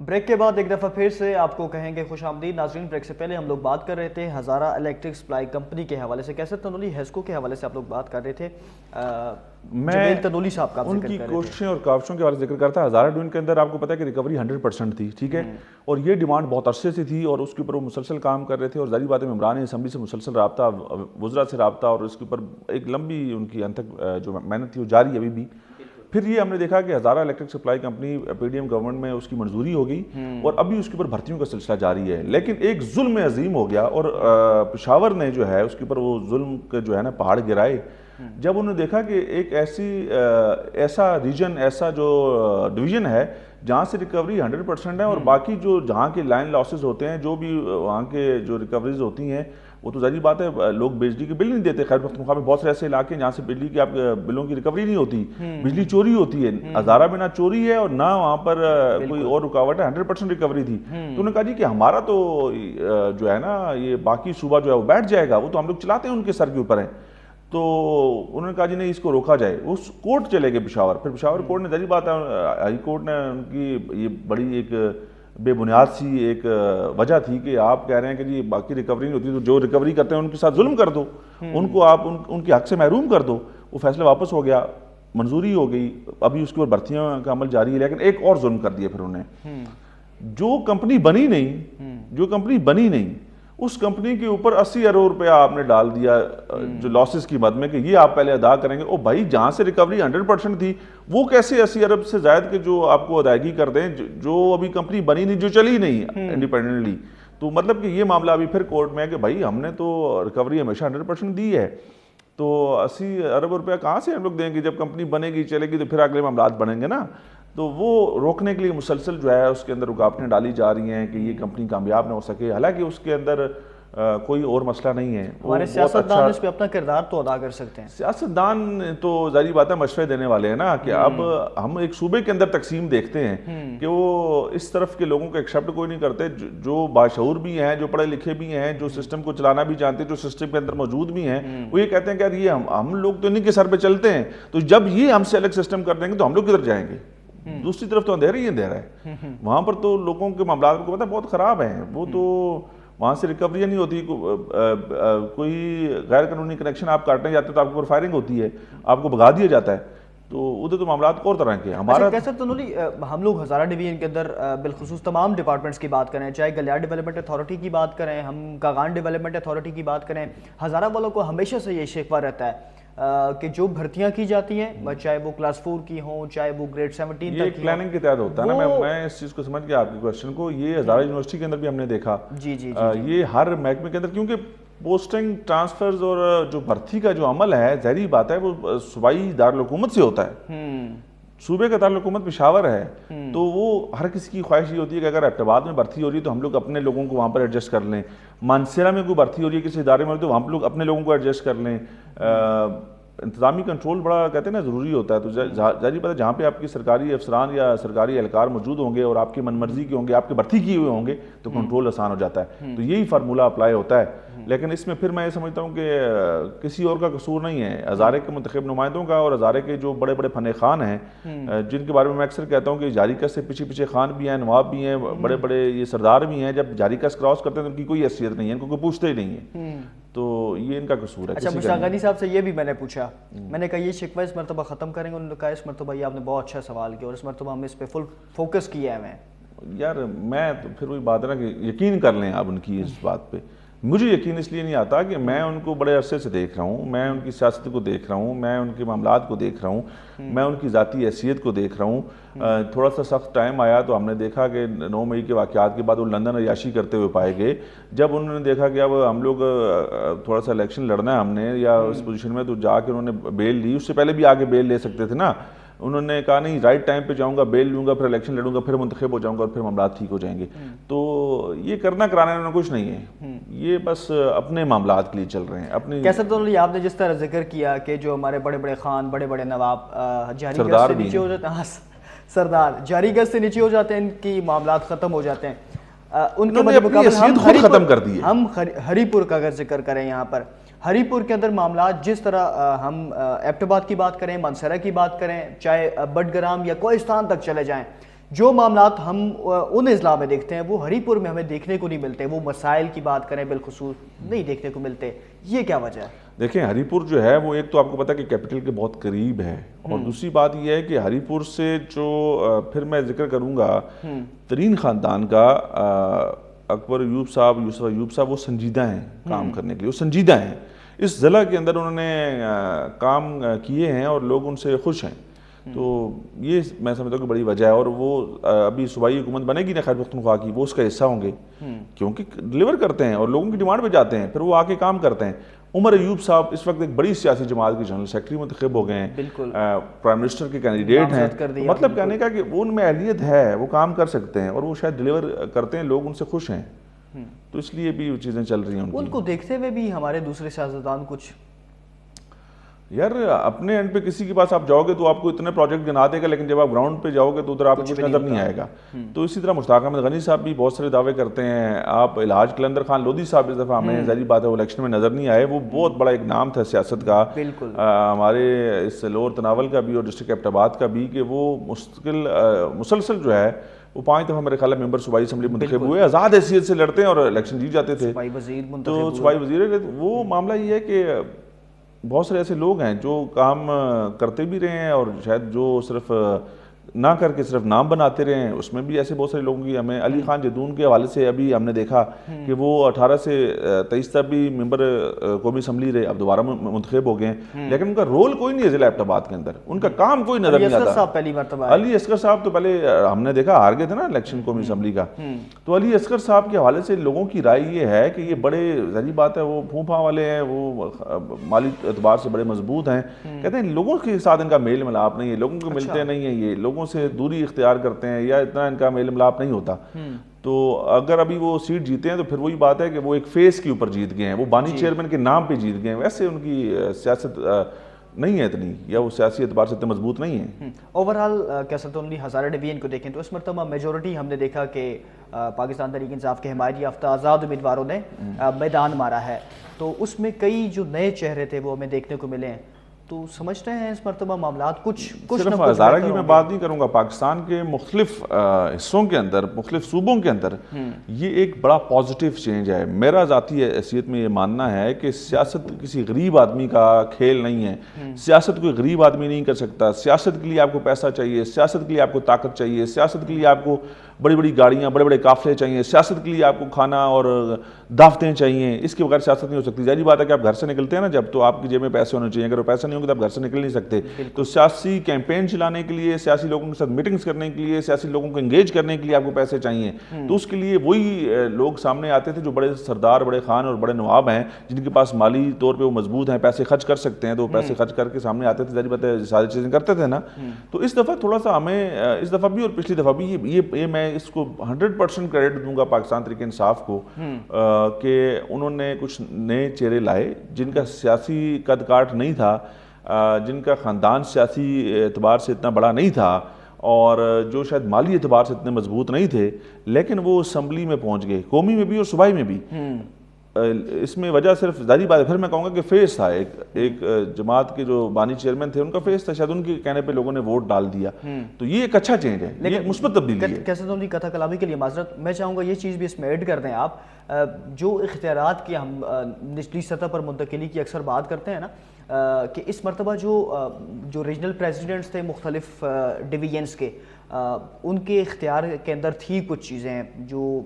Speaker 2: break کے بعد ایک دفعہ پھر سے آپ کو کہیں گے خوش آمدید ناظرین. بریک سے پہلے ہم لوگ بات کر رہے تھے ہزارہ الیکٹرک سپلائی کمپنی کے حوالے سے. کیسر تنولی ہیسکو کے حوالے سے آپ لوگ بات کر رہے تھے.
Speaker 1: میں
Speaker 2: تنولی صاحب کا
Speaker 1: ان کی کوششیں اور کاوشوں کے بارے میں ذکر کرتا. ہزارہ ڈوین کے اندر آپ کو پتا ہے کہ ریکوری 100% تھی, ٹھیک ہے, اور یہ ڈیمانڈ بہت عرصے سے تھی اور اس کے اوپر وہ مسلسل کام کر رہے تھے. اور ظاہری بات ہے ممبران اسمبلی سے مسلسل رابطہ, وزراء سے رابطہ, اور اس کے اوپر ایک لمبی ان کی انت تک جو محنت تھی وہ جاری ابھی بھی. پھر یہ ہم نے دیکھا کہ Hazara electric supply company P D M government میں اس کی منظوری ہو گئی اور ابھی اس کے اوپر بھرتیوں کا سلسلہ جاری ہے. لیکن ایک ظلم عظیم ہو گیا اور پشاور نے جو ہے اس کے اوپر وہ ظلم کے جو ہے نا پہاڑ گرائے جب انہوں نے دیکھا کہ ایک ایسا ریجن, ایسا جو ڈویژن ہے جہاں سے ریکوری 100% ہے اور باقی جو جہاں کے لائن لاسز ہوتے ہیں, جو بھی وہاں کے جو ریکوریز ہوتی ہیں, وہ تو ظاہری بات ہے لوگ بجلی کے بل نہیں دیتے. خیر پختونخوا میں بہت سے ایسے علاقے ہیں جہاں سے بجلی کی آپ بلوں کی ریکوری نہیں ہوتی, بجلی چوری ہوتی ہے. ہزارہ میں نہ چوری ہے اور نہ وہاں پر کوئی اور رکاوٹ ہے, 100% ریکوری تھی. تو انہوں نے کہا جی کہ ہمارا تو جو ہے نا یہ باقی صوبہ جو ہے وہ بیٹھ جائے گا, وہ تو ہم لوگ چلاتے ہیں ان کے سر کے اوپر ہیں. تو انہوں نے کہا جی نہیں, اس کو روکا جائے. اس کورٹ چلے گئے پشاور. پھر پشاور کورٹ نے ظاہری بات ہے ہائی کورٹ نے ان کی یہ بڑی ایک بے بنیاد سی ایک وجہ تھی کہ آپ کہہ رہے ہیں کہ جی باقی ریکوری نہیں ہوتی تو جو ریکوری کرتے ہیں ان کے ساتھ ظلم کر دو, ان کو آپ ان کے حق سے محروم کر دو. وہ فیصلہ واپس ہو گیا, منظوری ہو گئی, ابھی اس کے اوپر بھرتیاں کا عمل جاری ہے. لیکن ایک اور ظلم کر دیا پھر انہوں نے, جو کمپنی بنی نہیں اس کمپنی کے اوپر 80 ارب روپیہ آپ نے ڈال دیا جو لاسز کی مد میں کہ یہ آپ پہلے ادا کریں گے. او بھائی, جہاں سے ریکوری 100% تھی وہ کیسے 80 ارب سے زائد کے جو آپ کو ادائیگی کر دیں جو ابھی کمپنی بنی نہیں, جو چلی نہیں انڈیپینڈنٹلی. تو مطلب کہ یہ معاملہ ابھی پھر کورٹ میں ہے کہ بھائی ہم نے تو ریکوری ہمیشہ 100% دی ہے, تو 80 ارب روپیہ کہاں سے ہم لوگ دیں گے؟ جب کمپنی بنے گی چلے گی تو پھر اگلے معاملات بنیں گے نا. تو وہ روکنے کے لیے مسلسل جو ہے اس کے اندر رکاوٹیں ڈالی جا رہی ہیں کہ یہ کمپنی کامیاب نہ ہو سکے. حالانکہ اس کے اندر کوئی اور مسئلہ نہیں ہے.
Speaker 2: ہمارے سیاستدان اس پہ اپنا کردار تو ادا کر سکتے ہیں.
Speaker 1: سیاستدان تو ظاہری بات ہے مشورے دینے والے ہیں نا, کہ اب ہم ایک صوبے کے اندر تقسیم دیکھتے ہیں کہ وہ اس طرف کے لوگوں کو ایکسیپٹ کوئی نہیں کرتے, جو باشعور بھی ہیں, جو پڑھے لکھے بھی ہیں, جو سسٹم کو چلانا بھی جانتے ہیں, جو سسٹم کے اندر موجود بھی ہیں, وہ یہ کہتے ہیں کہ یار یہ ہم لوگ تو انہیں کے سر پہ چلتے ہیں, تو جب یہ ہم سے الگ سسٹم کر دیں گے تو ہم لوگ کدھر جائیں گے؟ دوسری طرف تو اندھیرا ہی اندھیرا ہے. وہاں پر تو لوگوں کے معاملات کو پتہ بہت خراب ہیں. وہ تو وہاں سے ریکوری نہیں ہوتی, کوئی غیر قانونی کنیکشن آپ کاٹنے جاتے تو آپ کے اوپر فائرنگ ہوتی ہے, آپ کو بھگا دیا جاتا ہے. تو ادھر تو معاملات اور طرح کے ہمارا.
Speaker 2: کیسر تنولی, ہم لوگ ہزارہ ڈویژن کے اندر بالخصوص تمام ڈپارٹمنٹس کی بات کریں, چاہے گلیار ڈیولپمنٹ اتھارٹی کی بات کریں, ہم کاغان ڈیولپمنٹ اتھارٹی کی بات کریں, ہزارہ والوں کو ہمیشہ سے یہ شکوہ رہتا ہے کہ جو بھرتیاں کی جاتی ہیں, چاہے وہ کلاس 4 کی ہوں, چاہے وہ گریڈ 17
Speaker 1: یہ ایک پلاننگ کے تحت ہوتا ہے نا. میں اس چیز کو سمجھ گیا آپ کے کوشچن کو. یہ ہزارہ یونیورسٹی کے اندر بھی ہم نے دیکھا, یہ ہر محکمے کے اندر, کیونکہ پوسٹنگ ٹرانسفرز اور جو بھرتی کا جو عمل ہے ظاہری بات ہے وہ صوبائی دارالحکومت سے ہوتا ہے. صوبے کا دارالحکومت پشاور ہے, تو وہ ہر کسی کی خواہش یہ ہوتی ہے کہ اگر ایبٹ آباد میں بھرتی ہو رہی ہے تو ہم لوگ اپنے لوگوں کو وہاں پر ایڈجسٹ کر لیں, مانسیرا میں کوئی بھرتی ہو رہی ہے کسی ادارے میں تو وہاں لوگ اپنے لوگوں کو ایڈجسٹ کر لیں. انتظامی کنٹرول بڑا کہتے ہیں نا ضروری ہوتا ہے. تو ظاہری بات ہے جہاں پہ آپ کی سرکاری افسران یا سرکاری اہلکار موجود ہوں گے اور آپ کی من مرضی کے ہوں گے, آپ کے بھرتی کیے ہوئے ہوں گے, تو کنٹرول آسان ہو جاتا ہے. تو یہی فارمولہ اپلائی ہوتا ہے. لیکن اس میں پھر میں یہ سمجھتا ہوں کہ کسی اور کا قصور نہیں ہے, ہزارے کے منتخب نمائندوں کا اور ہزارے کے جو بڑے بڑے فن خان ہیں جن کے بارے میں اکثر کہتا ہوں کہ جاری کس سے پیچھے خان بھی ہیں, نواب بھی ہیں, بڑے بڑے یہ سردار بھی ہیں, جب جاری کس کراس کرتے ہیں تو ان کی کوئی حیثیت نہیں ہے, ان کو کوئی پوچھتے ہی نہیں ہے. تو یہ ان کا قصور ہے.
Speaker 2: اچھا, مشتاق غنی صاحب سے یہ بھی میں نے پوچھا, میں نے کہا یہ شکوہ اس مرتبہ ختم کریں گے, انہوں نے کہا اس مرتبہ یہ آپ نے بہت اچھا سوال کیا اور اس مرتبہ ہم اس پہ فل فوکس کیا ہے.
Speaker 1: یار میں تو پھر وہی بات ہے نا کہ یقین کر لیں آپ ان کی اس بات پہ. مجھے یقین اس لیے نہیں آتا کہ میں ان کو بڑے عرصے سے دیکھ رہا ہوں, میں ان کی سیاست کو دیکھ رہا ہوں, میں ان کے معاملات کو دیکھ رہا ہوں, میں ان کی ذاتی حیثیت کو دیکھ رہا ہوں. تھوڑا سا سخت ٹائم آیا تو ہم نے دیکھا کہ 9 مئی کے واقعات کے بعد وہ لندن عیاشی کرتے ہوئے پائے گئے. جب انہوں نے دیکھا کہ اب ہم لوگ تھوڑا سا الیکشن لڑنا ہے ہم نے یا اس پوزیشن میں, تو جا کے انہوں نے بیل لی. اس سے پہلے بھی آگے بیل لے سکتے تھے نا. انہوں نے کہا نہیں, رائٹ ٹائم پہ جاؤں گا, بیل لوں گا, پھر الیکشن لڑوں گا, پھر منتخب ہو جاؤں گا اور پھر معاملات ٹھیک ہو جائیں گے. تو یہ کرنا کرانے میں کچھ نہیں ہے, یہ بس اپنے معاملات کے لیے چل رہے ہیں اپنی.
Speaker 2: کیسر تنولی, آپ نے جس طرح ذکر کیا کہ جو ہمارے بڑے بڑے خان, بڑے بڑے نواب جاری گز سے نیچے ہو جاتے ہیں, سردار جاری گز سے نیچے ہو جاتے ہیں, ان کی معاملات ختم ہو جاتے ہیں, ان کے مقابلے
Speaker 1: ختم کر دی.
Speaker 2: ہم ہری پور کا اگر ذکر کریں, یہاں پر ہری پور کے اندر معاملات جس طرح ہم ایبٹ آباد کی بات کریں, مانسہرہ کی بات کریں, چاہے بٹگرام یا کوہستان تک چلے جائیں, جو معاملات ہم ان اضلاع میں دیکھتے ہیں وہ ہری پور میں ہمیں دیکھنے کو نہیں ملتے، وہ مسائل کی بات کریں بالخصوص نہیں دیکھنے کو ملتے، یہ کیا وجہ ہے؟
Speaker 1: دیکھیں ہری پور جو ہے وہ ایک تو آپ کو پتا کہ کیپٹل کے بہت قریب ہے، اور دوسری بات یہ ہے کہ ہری پور سے جو پھر میں ذکر کروں گا ترین خاندان کا اکبر ایوب صاحب، یوسف ایوب صاحب، وہ سنجیدہ ہیں کام کرنے کے لیے، وہ سنجیدہ ہیں، اس ضلع کے اندر انہوں نے کام کیے ہیں اور لوگ ان سے خوش ہیں، تو یہ میں سمجھتا ہوں کہ بڑی وجہ ہے۔ اور وہ ابھی صوبائی حکومت بنے گی نا خیر پختونخوا کی، وہ اس کا حصہ ہوں گے کیونکہ ڈلیور کرتے ہیں اور لوگوں کی ڈیمانڈ پہ جاتے ہیں، پھر وہ آ کے کام کرتے ہیں۔ عمر ایوب صاحب اس وقت ایک بڑی سیاسی جماعت کے جنرل سیکرٹری منتخب ہو گئے ہیں، پرائم منسٹر کے کینڈیڈیٹ ہیں، مطلب کہنے کا کہ ان میں اہلیت ہے، وہ کام کر سکتے ہیں اور وہ شاید ڈلیور کرتے ہیں، لوگ ان سے خوش ہیں، تو اس لیے بھی وہ چیزیں چل رہی ہیں۔
Speaker 2: ان کو دیکھتے ہوئے بھی ہمارے دوسرے سیاستدان کچھ
Speaker 1: یار اپنے اینڈ پہ کسی کے پاس آپ جاؤ گے تو آپ کو اتنے پروجیکٹ گنا دے گا، لیکن جب آپ گراؤنڈ پہ جاؤ گے تو ادھر آپ کو کچھ نظر نہیں آئے گا۔ تو اسی طرح مشتاق احمد غنی صاحب بھی بہت سارے دعوے کرتے ہیں، آپ الحاج قلندر خان لودھی صاحب اس دفعہ ہمیں ظاہری بات ہے وہ الیکشن میں نظر نہیں آئے، وہ بہت بڑا ایک نام تھا سیاست کا ہمارے اس لوور تناول کا بھی اور ڈسٹرکٹ ایبٹ آباد کا بھی، کہ وہ مسلسل جو ہے وہ 5 دفعہ میرے خیال ہے ممبر صوبائی اسمبلی منتخب ہوئے، آزاد حیثیت سے لڑتے ہیں اور الیکشن جیت جاتے تھے، تو صوبائی وزیر۔ وہ معاملہ یہ ہے کہ بہت سارے ایسے لوگ ہیں جو کام کرتے بھی رہے ہیں اور شاید جو صرف نہ کر کے صرف نام بناتے رہے ہیں، اس میں بھی ایسے بہت سارے لوگوں کی ہمیں علی خان جدون کے حوالے سے ابھی ہم نے دیکھا کہ وہ 18 سے 23 تک بھی ممبر قومی اسمبلی رہے، اب دوبارہ منتخب ہو گئے ہیں، لیکن ان کا رول کوئی نہیں ہے ضلع ایبٹ آباد کے اندر، ان کا کام کوئی نظر نہیں آتا۔ علی اصغر صاحب تو پہلے ہم نے دیکھا ہار گئے تھے نا الیکشن قومی اسمبلی کا، تو علی اصغر صاحب کے حوالے سے لوگوں کی رائے یہ ہے کہ یہ بڑے ظاہری بات ہے وہ پھونپھا والے ہیں، وہ مالی اعتبار سے بڑے مضبوط ہیں، کہتے ہیں لوگوں کے ساتھ ان کا میل ملاپ نہیں ہے، لوگوں کو ملتے نہیں ہیں، یہ لوگوں سے دوری اختیار کرتے ہیں یا اتنا ان کا میل ملاپ نہیں ہوتا۔ تو اگر ابھی وہ سیٹ جیتے ہیں تو پھر وہی بات ہے کہ وہ ایک فیس کے اوپر جیت گئے ہیں، وہ بانی چیئرمین کے نام پہ جیت گئے ہیں، ویسے ان کی سیاست نہیں ہے اتنی، یا وہ سیاسی اعتبار سے اتنے مضبوط نہیں ہیں۔
Speaker 2: اوورال کیسٹونلی ہزارہ ڈویژن کو دیکھیں تو اس مرتبہ میجورٹی ہم نے دیکھا کہ پاکستان تحریک انصاف کے حمایت یافتہ آزاد امیدواروں نے میدان مارا ہے، تو اس میں کئی جو نئے چہرے تھے وہ ہمیں دیکھنے کو ملے ہیں، تو سمجھتے ہیں اس مرتبہ معاملات کچھ
Speaker 1: صرف ہزارہ کی میں بات نہیں کروں گا، پاکستان کے مختلف حصوں کے اندر، مختلف صوبوں کے اندر یہ ایک بڑا پازیٹیو چینج ہے۔ میرا ذاتی حیثیت میں یہ ماننا ہے کہ سیاست کسی غریب آدمی کا کھیل نہیں ہے، سیاست کوئی غریب آدمی نہیں کر سکتا، سیاست کے لیے آپ کو پیسہ چاہیے، سیاست کے لیے آپ کو طاقت چاہیے، سیاست کے لیے آپ کو بڑی بڑی گاڑیاں، بڑے بڑے قافلے چاہیے، سیاست کے لیے آپ کو کھانا اور دعوتیں چاہیے، اس کے بغیر سیاست نہیں ہو سکتی۔ ظاہری بات ہے کہ آپ گھر سے نکلتے ہیں نا جب، تو آپ کی جیب میں پیسے ہونے چاہیے، اگر وہ پیسے نہیں ہوں گے تو آپ گھر سے نکل نہیں سکتے۔ تو سیاسی کیمپین چلانے کے لیے، سیاسی لوگوں کے ساتھ میٹنگز کرنے کے لیے، سیاسی لوگوں کو انگیج کرنے کے لیے آپ کو پیسے چاہیے، تو اس کے لیے وہی لوگ سامنے آتے تھے جو بڑے سردار، بڑے خان اور بڑے نواب ہیں، جن کے پاس مالی طور پہ وہ مضبوط ہیں، پیسے خرچ کر سکتے ہیں، تو وہ پیسے خرچ کر کے سامنے آتے تھے، ظاہری بات ہے ساری چیزیں کرتے تھے نا۔ تو اس دفعہ تھوڑا سا ہمیں، اس دفعہ بھی اور پچھلی دفعہ بھی، یہ میں اس کو 100% کریڈٹ دوں گا پاکستان تحریک انصاف کو کہ انہوں نے کچھ نئے چہرے لائے جن کا سیاسی قد کاٹ نہیں تھا، جن کا خاندان سیاسی اعتبار سے اتنا بڑا نہیں تھا اور جو شاید مالی اعتبار سے اتنے مضبوط نہیں تھے، لیکن وہ اسمبلی میں پہنچ گئے، قومی میں بھی اور صوبائی میں بھی۔ اس میں وجہ صرف ظاہری بات ہے، پھر میں کہوں گا کہ فیس تھا، ایک جماعت کے جو بانی چیئرمین تھے ان کا فیس تھا، شاید ان کے کہنے پہ لوگوں نے ووٹ ڈال دیا، تو یہ ایک اچھا چینج ہے، یہ مثبت تبدیلی ہے۔
Speaker 2: کیسے تو کتھا کلامی کے لیے معذرت، میں چاہوں گا یہ چیز بھی اس میں ایڈ کر دیں آپ، جو اختیارات کی ہم نچلی سطح پر منتقلی کی اکثر بات کرتے ہیں نا، کہ اس مرتبہ جو ریجنل پریزیڈنٹس تھے مختلف ڈویژنس کے، ان کے اختیار کے اندر تھی کچھ چیزیں جو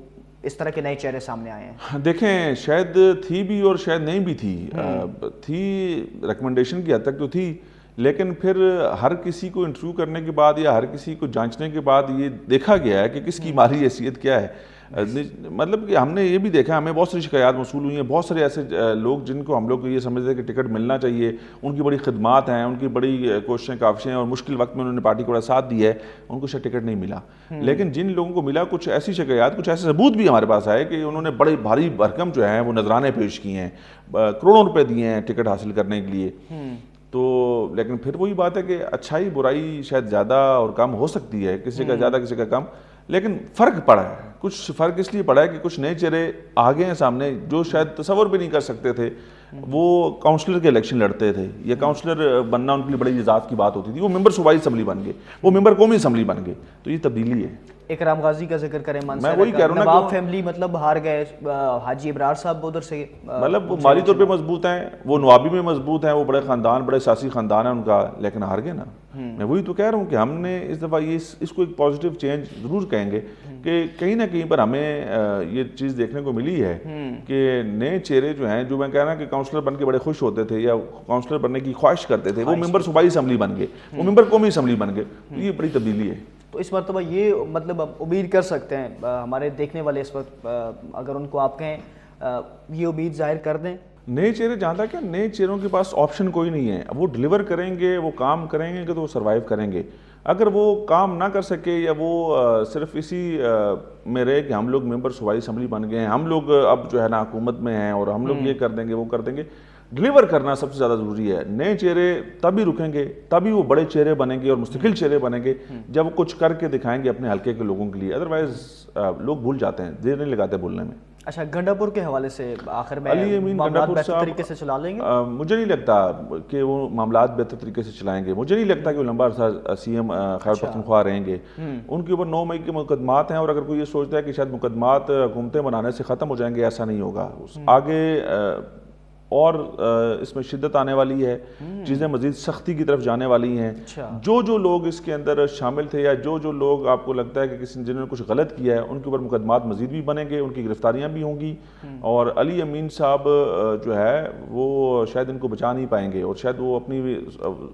Speaker 2: اس طرح کے نئے چہرے سامنے آئے ہیں۔
Speaker 1: دیکھیں شاید تھی بھی اور شاید نہیں بھی تھی ریکمنڈیشن کی حد تک تو تھی، لیکن پھر ہر کسی کو انٹرویو کرنے کے بعد یا ہر کسی کو جانچنے کے بعد یہ دیکھا گیا ہے کہ کس کی مالی حیثیت کیا ہے۔ مطلب کہ ہم نے یہ بھی دیکھا، ہمیں بہت ساری شکایات موصول ہوئی ہیں، بہت سارے ایسے لوگ جن کو ہم لوگ یہ سمجھتے ہیں کہ ٹکٹ ملنا چاہیے، ان کی بڑی خدمات ہیں، ان کی بڑی کوششیں کافی ہیں اور مشکل وقت میں انہوں نے پارٹی کو بڑا ساتھ دیا ہے، ان کو شاید ٹکٹ نہیں ملا، لیکن جن لوگوں کو ملا کچھ ایسی شکایات، کچھ ایسے ثبوت بھی ہمارے پاس آئے کہ انہوں نے بڑے بھاری بھرکم جو ہیں وہ نذرانے پیش کیے ہیں، کروڑوں روپے دیے ہیں ٹکٹ حاصل کرنے کے لیے۔ تو لیکن پھر وہی بات ہے کہ اچھائی برائی شاید زیادہ اور کم ہو سکتی ہے، کسی کا زیادہ کسی کا کم، لیکن فرق پڑا ہے، کچھ فرق اس لیے پڑا ہے کہ کچھ نئے چہرے آگے ہیں سامنے جو شاید تصور بھی نہیں کر سکتے تھے. وہ کاؤنسلر کے الیکشن لڑتے تھے، یا کاؤنسلر بننا ان کے لیے بڑی ذات کی بات ہوتی تھی، وہ ممبر صوبائی اسمبلی بن گئے، وہ ممبر قومی اسمبلی بن گئے. تو یہ تبدیلی ہے.
Speaker 2: اکرام غازی کا ذکر کریں،
Speaker 1: میں وہی کہہ رہا ہوں
Speaker 2: نواب فیملی مطلب ہار گئے، حاجی ابرار صاحب ادھر سے
Speaker 1: مطلب وہ مالی طور پہ مضبوط ہیں، وہ نوابی میں مضبوط ہیں، وہ بڑے خاندان، بڑے سیاسی خاندان ہیں ان کا، لیکن ہار گئے نا. میں وہی تو کہہ رہا ہوں کہ ہم نے اس دفعہ اس کو ایک پازیٹیو چینج ضرور کہیں گے کہ کہیں نہ کہیں پر ہمیں یہ چیز دیکھنے کو ملی ہے کہ نئے چہرے جو ہیں، جو میں کہہ رہا ہوں کہ کاؤنسلر بن کے بڑے خوش ہوتے تھے یا کاؤنسلر بننے کی خواہش کرتے تھے، وہ ممبر صوبائی اسمبلی بن گئے، وہ ممبر قومی اسمبلی بن گئے. یہ بڑی تبدیلی ہے.
Speaker 2: تو اس مرتبہ یہ مطلب امید کر سکتے ہیں ہمارے دیکھنے والے اس وقت، اگر ان کو آپ کہیں یہ امید ظاہر کر دیں؟
Speaker 1: نئے چہرے جہاں تک ہے، نئے چہروں کے پاس آپشن کوئی نہیں ہے. وہ ڈلیور کریں گے، وہ کام کریں گے کہ تو وہ سروائیو کریں گے. اگر وہ کام نہ کر سکے یا وہ صرف اسی میں رہے کہ ہم لوگ ممبر صوبائی اسمبلی بن گئے ہیں، ہم لوگ اب جو ہے نا حکومت میں ہیں اور ہم لوگ یہ کر دیں گے وہ کر دیں گے، ڈلیور کرنا سب سے زیادہ ضروری ہے. نئے چہرے تبھی رکیں گے، تبھی وہ بڑے چہرے بنیں گے اور مستقل چہرے بنیں گے جب وہ کچھ کر کے دکھائیں گے اپنے حلقے کے لوگوں کے لیے. ادروائز لوگ بھول جاتے ہیں، دیر نہیں لگاتے بھولنے میں.
Speaker 2: اچھا، گنڈا پور کے حوالے سے آخر میں
Speaker 1: علی امین گنڈا پور
Speaker 2: بہتر طریقے سے چلا لیں گے؟
Speaker 1: مجھے نہیں لگتا کہ وہ معاملات بہتر طریقے سے چلائیں گے. مجھے نہیں لگتا کہ وہ لمبا عرصہ سی ایم خیبر پختونخوا رہیں گے. ان کے اوپر 9 مئی کے مقدمات ہیں، اور اگر کوئی یہ سوچتا ہے کہ شاید مقدمات حکومتیں بنانے سے ختم ہو جائیں گے، ایسا نہیں ہوگا. آگے اور اس میں شدت آنے والی ہے، چیزیں مزید سختی کی طرف جانے والی ہیں. جو لوگ اس کے اندر شامل تھے یا جو لوگ آپ کو لگتا ہے کہ جنہوں نے کچھ غلط کیا ہے، ان کے اوپر مقدمات مزید بھی بنیں گے، ان کی گرفتاریاں بھی ہوں گی. اور علی امین صاحب جو ہے وہ شاید ان کو بچا نہیں پائیں گے، اور شاید وہ اپنی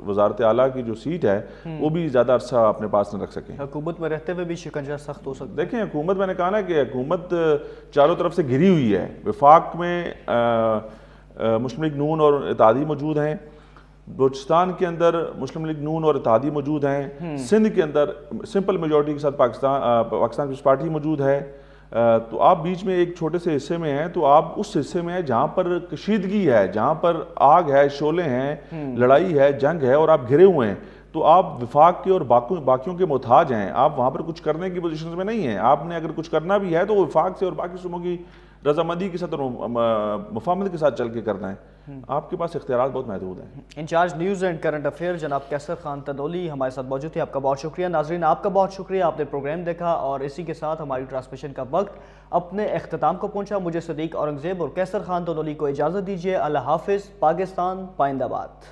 Speaker 1: وزارت اعلیٰ کی جو سیٹ ہے وہ بھی زیادہ عرصہ اپنے پاس نہ رکھ سکیں.
Speaker 2: حکومت میں رہتے ہوئے بھی شکنجہ سخت ہو سکتا ہے.
Speaker 1: دیکھیں، حکومت میں نے کہا نا کہ حکومت چاروں طرف سے گھری ہوئی ہے. وفاق میں مسلم لیگ نون اور اتحادی موجود ہیں، بلوچستان کے اندر مسلم لیگ نون اور اتحادی موجود ہیں، سندھ کے اندر سمپل میجورٹی کے ساتھ پاکستان پیپلز پارٹی موجود ہے. تو آپ بیچ میں ایک چھوٹے سے حصے میں ہیں، تو آپ اس حصے میں ہیں جہاں پر کشیدگی ہے، جہاں پر آگ ہے، شعلے ہیں، لڑائی ہے، جنگ ہے، اور آپ گھرے ہوئے ہیں. تو آپ وفاق کے اور باقیوں کے محتاج ہیں. آپ وہاں پر کچھ کرنے کی پوزیشنز میں نہیں ہیں. آپ نے اگر کچھ کرنا بھی ہے تو وفاق سے اور باقی صوبوں کی رضامندی کے ساتھ اور مفاہمت کے ساتھ چل کے کرنا ہے. آپ کے پاس اختیارات بہت محدود ہیں.
Speaker 2: Incharge news and current affair جناب کیسر خان تنولی ہمارے ساتھ موجود تھے. آپ کا بہت شکریہ. ناظرین، آپ کا بہت شکریہ، آپ نے پروگرام دیکھا، اور اسی کے ساتھ ہماری ٹرانسمیشن کا وقت اپنے اختتام کو پہنچا. مجھے صدیق اورنگزیب اور کیسر خان تنولی کو اجازت دیجیے. اللہ حافظ. پاکستان پائندہ باد.